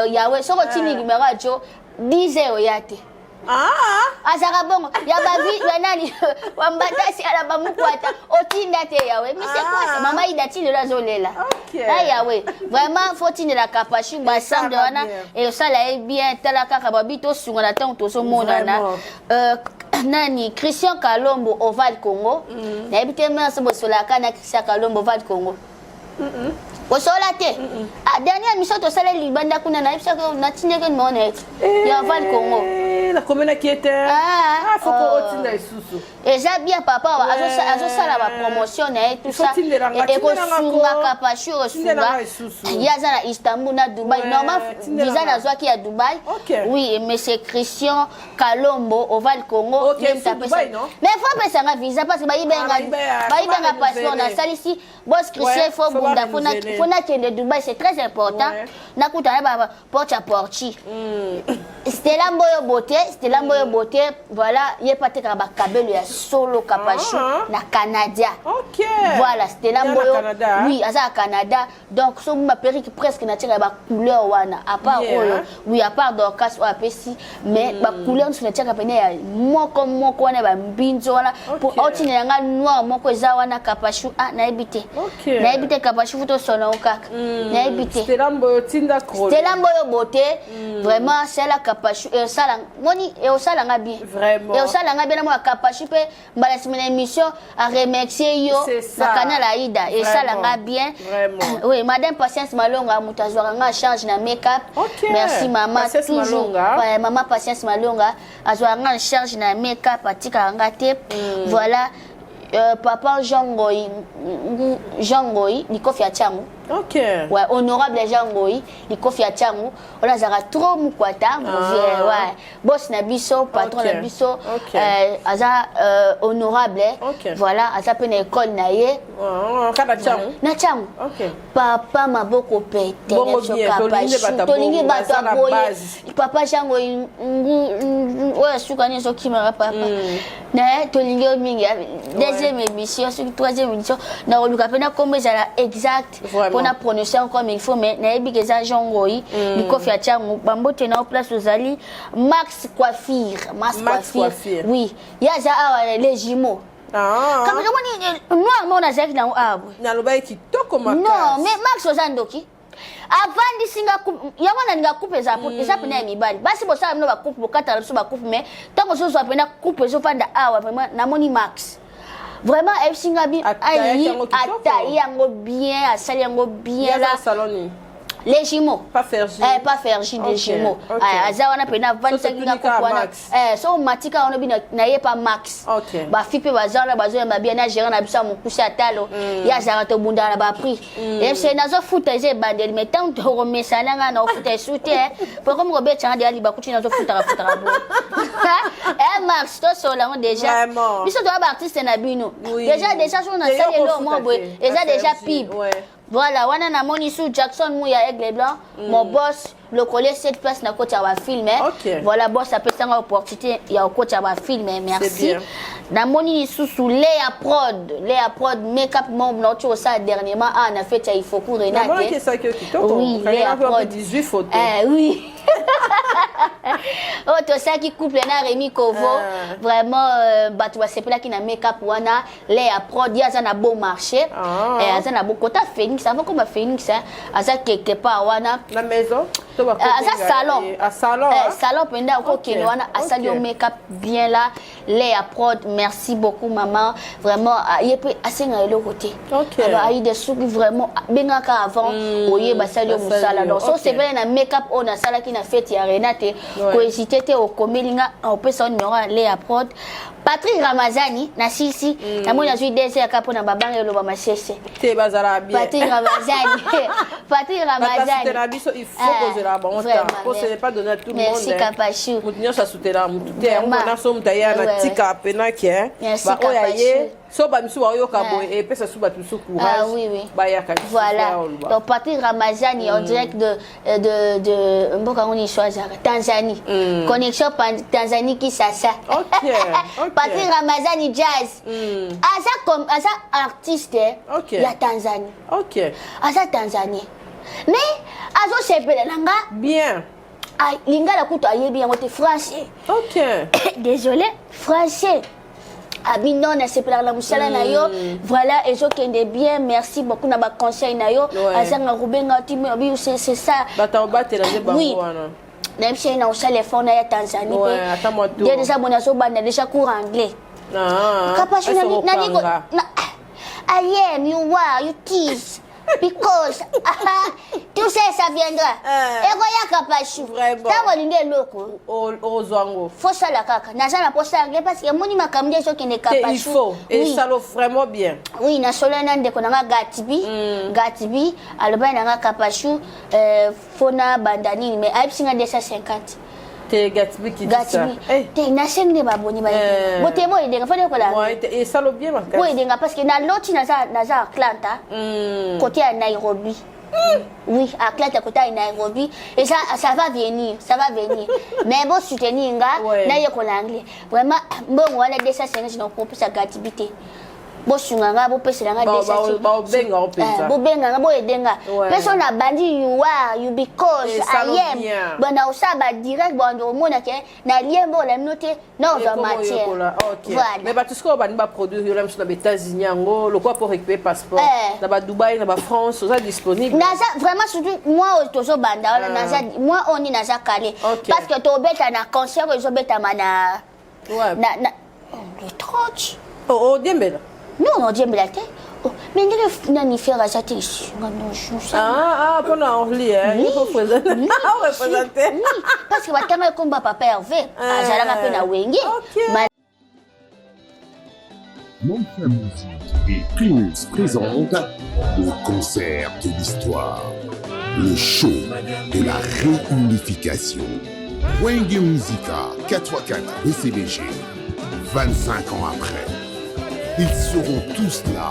yawe soko tini numéro ajo 10 0 yate. Azara bongo ya bavi nani wambatasi ala bamukwata otinda te yawe mais c'est quoi ça mama idati le lazolela yawe vraiment faut tiner la capachu ba sambe wana et ça là bien tala kaka babito sunga na temps tozo monana nani Christian Kalombo Oval Congo na ebite merci bosola kana Christian Kalombo Oval Congo Bosola te dernière mission to sala libanda kuna na ebisa ko na tineke monet ya Oval Congo la commune qui était faut qu'on otinda isusu et ça bien papa azo sala ba promotion et tout ça et ko sunga kapachu sunga yaza na Istanbul na Dubai normal visa na zwa ki ya Dubai oui mais c'est Christian Kalombo Oval Congo même taper ça mais faut pas ça visa parce que ba ibenga passeport na sali ici boss Christian faut bunda faut na kende Dubai c'est très important na kutana ba porte à porte Stella Mboyo Beauté voilà yé pas te kaba kabelo ya solo kapachu na Canada voilà Stella Mboyo oui aza Canada donc so ma perruque presque na tira ba couleur wana à part oui à part Dorcas ou apesi mais ba couleur sur na tira pene ya moko wana ba mbinzo wana pour otine nga noir moko eza wana kapachu na ebite kapachu futo sona okaka na ebite Stella Mboyo tinda Stella Mboyo Beauté vraiment c'est la kapachu et ça moi moni et au salanga bien vraiment et au salanga bien moi capacité mbala simena émission à remercier yo na canal Aïda et salanga bien vraiment oui madame Patience Malonga mutazwanga charge na make-up merci maman toujours ouais maman Patience Malonga azwanga charge na make-up atika ngate voilà papa Jean Goy Nikofi Achangu. OK. Ouais, honorable Jean Goy Nikofi Achangu. On a zara trop mukwata, ouais. Boss na biso, patron na biso, aza honorable. Voilà, aza pe na école na ye. Kada Achangu. Na Achangu. OK. Papa maboko pete. Bongo bien, tolingi bata boye. Papa Jean Goy ouais, sukani so kimara papa. Na tolingi mingi. Deuxième émission, troisième émission, na oluka pena comme ça exact pour na prononcer comme il faut mais na ebi keza jongoyi Nikofi Achangu bambote na place ozali Max Coiffure oui ya za awa les jumeaux kama moni noir mona zaki na abo na lobai kitoko makasi non mais Max ozandoki avant disinga yango na ninga coupe za pour eza pena mibali basi bosala no ba coupe bokata biso ba coupe mais tango so so pena coupe zo panda awa vraiment na moni Max vraiment elle singabi ayi atayi yango bien asali yango bien là saloni les jumeaux pas faire les jumeaux aza wana pena 25 nga kupwana so matika ono bina na ye pa Max ba fipe bazala bazo ma bien na gérer na bisa mokusa talo ya zara to bunda na ba prix et c'est nazo futa ze bandel mais tant to remesa nga na futa soute pour comme robet changa ali ba kuti nazo futa bo Max to so là déjà biso to ba artiste na bino déjà so na sali lo mo boy eza déjà pib voilà wana na moni sous Jackson Mouya Aigle Blanc mon boss le collège cette place na côté va filmer voilà boss appelle ça opportunité il y a côté va filmer merci na moni sous Léa Prod make-up mon notre au ça dernièrement on a fait il faut courir na oui Léa Prod 18 photos oui oh to ça qui couple na Rémi Kovo vraiment batu wa sepela qui na make-up wana Léa Prod ya za na bon marché et aza na beaucoup ta Phoenix avant comme Phoenix aza quelque part wana la maison salon penda ko keno wana asali au make-up bien là Léa Prod merci beaucoup maman vraiment yepe asenga le côté alors ayi de souki vraiment bengaka avant oye basali au musala donc so c'est bien na make-up on a sala qui na fête ya Renate ko hésiter te au komelinga au pesa numéro Léa Prod Patrick Ramazani na sisi na mona zui dese ya kapo na babanga lo ba masese te bazara bien Patrick Ramazani na biso il faut poser la bonne temps ce n'est pas donner à tout le monde merci Kapachou mutinyo sa soutenir muté on na somme taya na tika pena ki ba oyaye so ba misu wa yoka boy et pesa suba tout courage ba ya ka voilà donc Patrick Ramazani en direct de mboka ngoni choisir Tanzanie connexion Tanzanie qui ça Patrick Ramazani jazz asa artiste ya Tanzanie asa Tanzanie mais azo sepela nanga bien lingala kuto ayebi yango te français désolé français Abinon na sepela la musala na yo voilà et kende bien merci beaucoup na ba conseil na yo azanga rubenga timi obi c'est ça bata obate la bango wana même si na usale fond na ya Tanzanie pe déjà bon aso banda déjà cours anglais capacité na niko I am you are you tease because tout ça viendra et ya Kapachou tango linde loko ozwango faut ça la kaka na za na posta anglais parce que moni makamde so kende Kapachou il faut et ça le vraiment bien oui na solo na ndeko na Gatibi aloba na Kapachou fona bandani mais aipsinga 250 Gatsby qui dit ça. Te na senge baboni ba. Bote mo idenga fane ko la. Ouais, et ça le bien parce que idenga parce que na loti na za Atlanta. Côté à Nairobi. Oui, à Atlanta côté à Nairobi et ça va venir. Mais bon soutenir nga na yeko l'anglais. Vraiment bon on a 250 sinon pour sa Gatsby. bosunga bo pesela nga desati benga o penza bo benga bo edenga peso na bandi you are you because I am bana osaba direct bando mona ke na liembo la note non za matière voilà mais ba tout ce qu'on va ba produire yo la sur les États-Unis ngo le quoi pour récupérer passeport na ba Dubaï na ba France ça disponible naza vraiment surtout moi tozo banda naza moi on est naza calé parce que to beta na concert zo beta mana na le 30 oh Diembela non Diembela te mais nani faire ça ici pour Orly il faut représenter parce que batanga combat papa Hervé azala pe na wenge Mansa Musique et Primus présente le concert de l'histoire, le show de la réunification. Wenge Musica 4x4 BCBG, 25 ans après, ils seront tous là.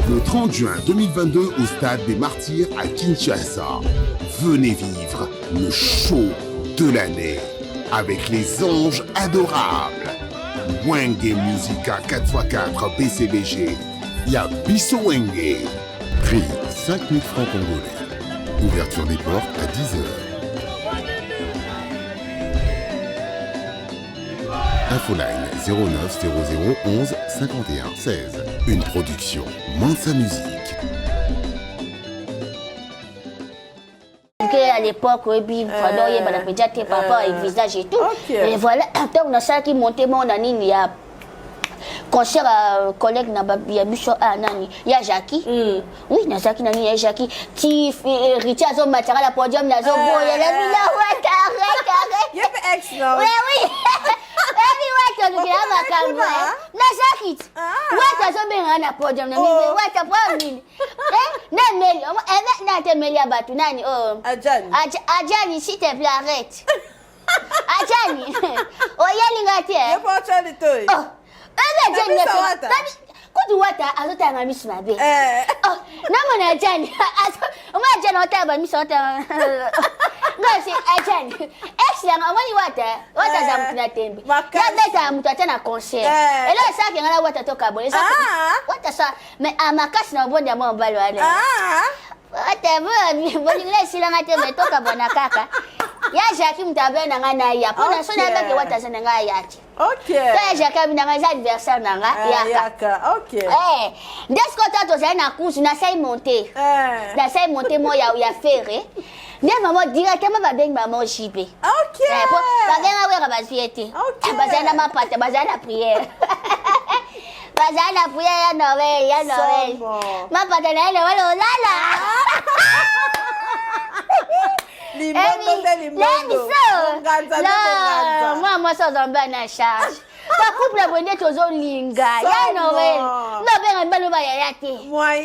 Le 30 juin 2022 au Stade des Martyrs à Kinshasa, venez vivre le show de l'année avec les anges adorables. Wenge Musica 4x4 BCBG, Yabiso Wenge. Prix 5 000 francs congolais. Ouverture des portes à 10h. Infoline 09 00 11 51 16. Une production Mansa Musique. À l'époque, oui, pendant il y avait déjà tes papas et visage et tout. Et voilà, on a ça qui montait mon année, il y a concert à collègue il y a Bicho Anani, il y a Jackie. Oui, il y a Jackie Nani, il y a Jackie. Tif, Richard Zom Matara, la podium, la Zobo, il y a la villa, ouais, carré. Il y a ex là. Oui, oui. Ouais, tu as ma caméra. La Jackie. Ouais, tu as Zom na podium, na ouais, tu as pas une. Na Meli, na te Meli abatu nani Adjani, s'il te plaît, arrête. Adjani. Oh, il y a il pas ça de toi. Kudu wata azota nga misu na be. Na mona Adjani. Oma Adjani otaba misu ota. Ngasi Adjani. Excellent, wani wata za mtu na tembe. Ya beta mtu atana concert. Elo saki ngala wata toka bole. Wata sa mais amakasi na bonde ya mbalo wale. Wata bole ngile sila ngate metoka bona kaka. Ya Jackie mtabe na ngana ya. Pona so na beke wata sana nga yati. Ya Jackie na ngana adversaire na nga yaka. Desko tato za na kusu na sai monter. Na sai monter mo ya ferre. Bien maman directement va bien maman JP. Ba bien wa ba fiete. Bazana ma pata bazana prière. Bazana prière ya Noël. Ma pata na wala lala. Moi ça zamba na charge. Ba couple bonde tozo linga ya Noël. No benga balo ba ya yate.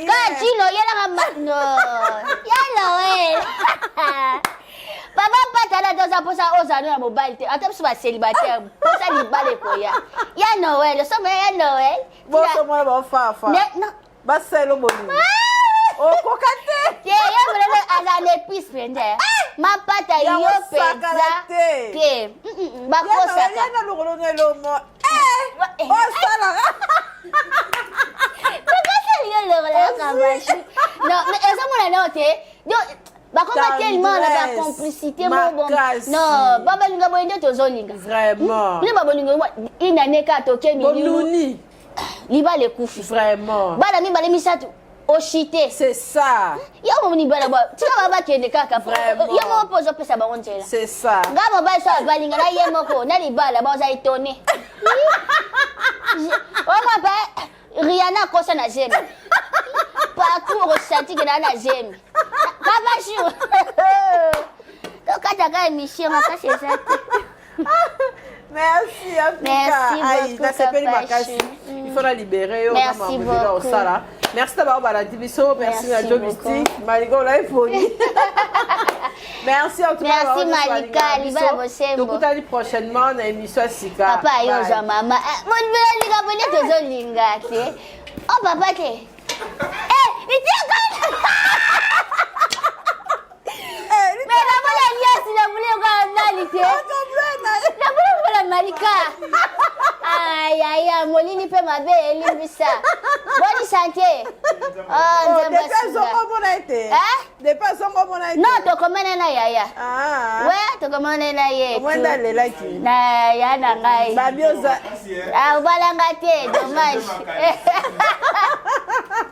Ka chino ya no. Ya Noël. Papa patala doza posa ozano ya mobile te. Ata biso ba célibataire. Posa libale ko ya. Ya Noël, so ya Noël. Bo so mo ba fafa. Non. Ba selo boni. Oh kokate. Ye ya mole azane pis pende. Ma pata yo peza. Ke. Ba kosa ka. Ya na lugolo ngelo mo. Oh sala. Non, mais elles ont mon note. Bah comment tellement la complicité mon bon. Non, baba linga boende tozolinga. Vraiment. Ni baba linga une année ka toke Bonuni. Liba le kufi. Vraiment. Bala mi bale misatu oshite. C'est ça. Ya mo ni bala ba. Tika baba kende kaka. Vraiment. Ya mo pozo pesa ba onjela. C'est ça. Ngamo ba so balinga na ye moko na libala ba za itone. Oma ba Rihanna kosa na zemi. Partout ressenti que na zemi. Papa chou. Donc quand tu as une mission, c'est ça. Merci en tout cas. Il faut la libérer. Merci beaucoup. Merci d'avoir baladé. Merci à Joe Mystique. Malika, la merci en tout cas. Merci Malika. Libala Bosembo. Donc, on prochainement dans l'émission Sika. Papa, yo, maman. Mon Linga, bonne tozo linga. Oh, papa, te. Il dit comme. Mais la bonne alliance, la bonne alliance. La bonne Malika. Aïe, aïe, molini pe mabe, elimbisa. Bonne santé. Oh, non, tu commandes na yaya. Ouais, tu commandes na yaya. Na ya na ngai. Babioza. Ah, voilà ngate, dommage.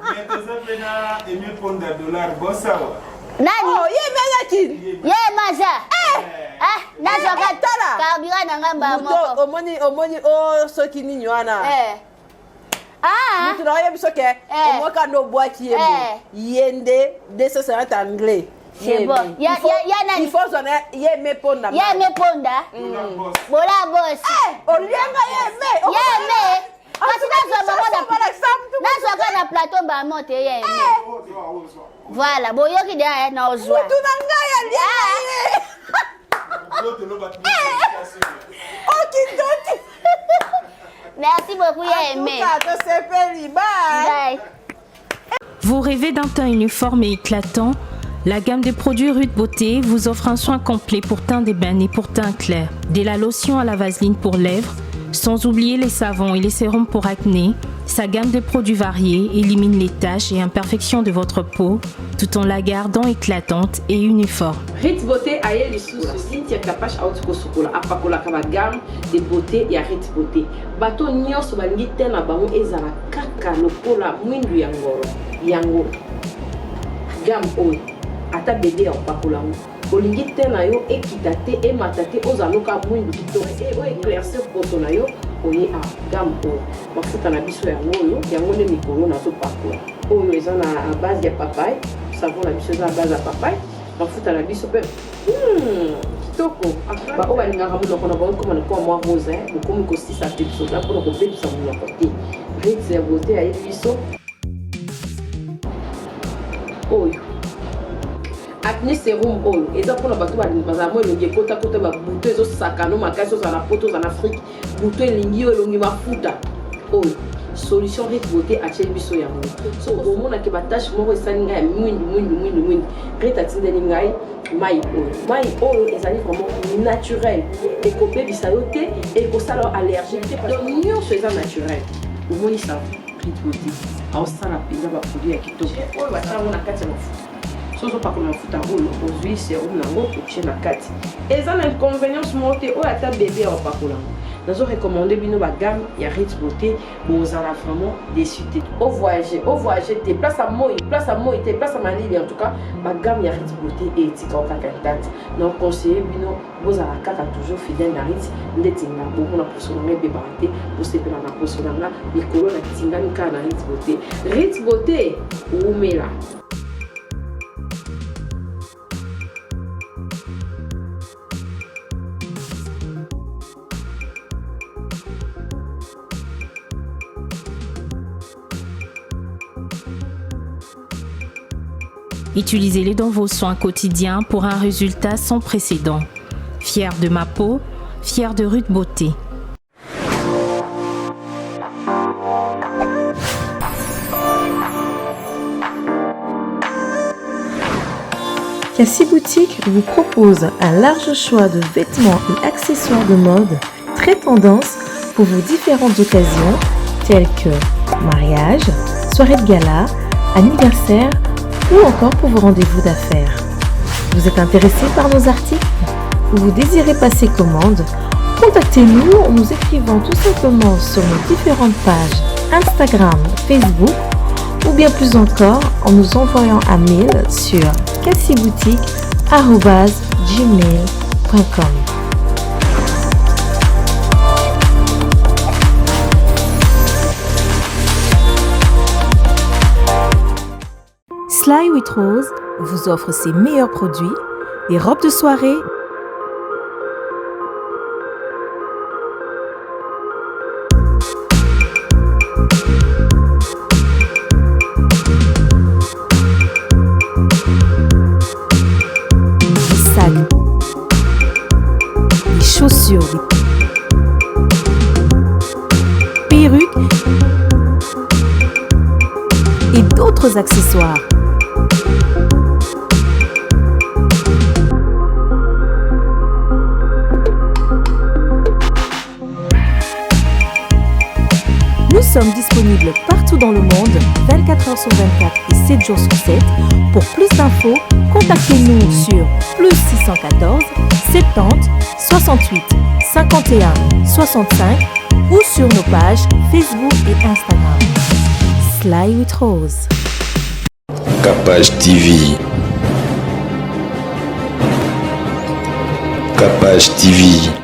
Mais tu sais pena emi ponda dollar bosawa. Nani? Oh, ye melaki. Ye maza. Ah, na soka tala. Kabira na ngamba moko. Omoni o soki ni nywana. Ah. Mutu na yebi soke. Omoka no boaki yebo. Yende 250 anglais. C'est bon. Ya nani? Il faut sonner ye me ponda. Ye me ponda. Bola boss. Olienga ye me. Ye me. Kasi na soka na plateau ba monte ye me. Voilà, boyoki de na ozwa. Mutu na ngaya lia. Merci beaucoup, ya aimé. Bye. Vous rêvez d'un teint uniforme et éclatant? La gamme de produits Rude Beauté vous offre un soin complet pour teint d'ébène et pour teint clair. De la lotion à la vaseline pour lèvres, sans oublier les savons et les sérums pour acné. Sa gamme de produits variés élimine les taches et imperfections de votre peau tout en la gardant éclatante et uniforme. Rude Beauté a eu les sous Cynthia Kapash Outko Sukola apakola kama gamme de beauté ya Rude Beauté. Bato nyonso balingi tena bango ezala kaka lokola mwindu ya ngoro. Yango gamme oyo ata bébé ya opakola ngo. Olingi tena yo ekita te emata te ozaloka mwindu kitoko o éclaircir poto na yo oye a gamme oyo. Mafuta na biso yango ne mikolo na to pakola. Oyo eza na base ya papaye, savon na biso eza na base ya papaye. Mafuta na biso pe kitoko. Ba o balingaka monoko na bango koma na kwa mwa rose bokomi kosisa te biso da mpona kobebisa monoko te. Rude ya beauté ayebi biso oyo acné sérum oyo eza mpona bato bazala mo elongi ekota babuto ezosakano makasi ozala na poto ozala na afrique buto elingi oyo elongi mafuta oyo solution Rude Beauté atie biso yango so omonaki batashe moko esali ngai ya mwindu Rude atindeli ngai mai oyo ezali vraiment naturel ekobebisa yo te ekosala allergie te donc nyonso eza naturel omonisa Rude Beauté aosala mpenza baproduit ya kitoko oyo basalango na kati ya mafuta sozo pakola mafuta oyo ozwi serum nango otie na kati eza na inconvénience moko te oyo ata bébé aopakola ngo nazo recommande bino bagamme ya Rude Beauté bozala vraiment déçu te o voyager te place à moi te place à malili en tout cas bagamme ya Rude Beauté etika kaka date donc conseiller bino bozala kaka toujours fidèle na Rude ndeti na bomona poso na bébé te posepela na poso na mikolo na tingani kaka na Rude Beauté. Rude Beauté umela. Utilisez-les dans vos soins quotidiens pour un résultat sans précédent. Fier de ma peau, fier de Rude Beauté. Cassie Boutique vous propose un large choix de vêtements et accessoires de mode très tendance pour vos différentes occasions telles que mariage, soirée de gala, anniversaire ou encore pour vos rendez-vous d'affaires. Vous êtes intéressé par nos articles ou vous désirez passer commande? Contactez-nous en nous écrivant tout simplement sur nos différentes pages Instagram, Facebook ou bien plus encore en nous envoyant un mail sur cassiboutique@gmail.com. Sly with Rose vous offre ses meilleurs produits, les robes de soirée, des sacs, des chaussures, des perruques et d'autres accessoires. Nous sommes disponibles partout dans le monde, 24 heures sur 24 et 7 jours sur 7. Pour plus d'infos, contactez-nous sur plus 614 70 68 51 65 ou sur nos pages Facebook et Instagram. Sly with Rose. Capage TV. Capage TV.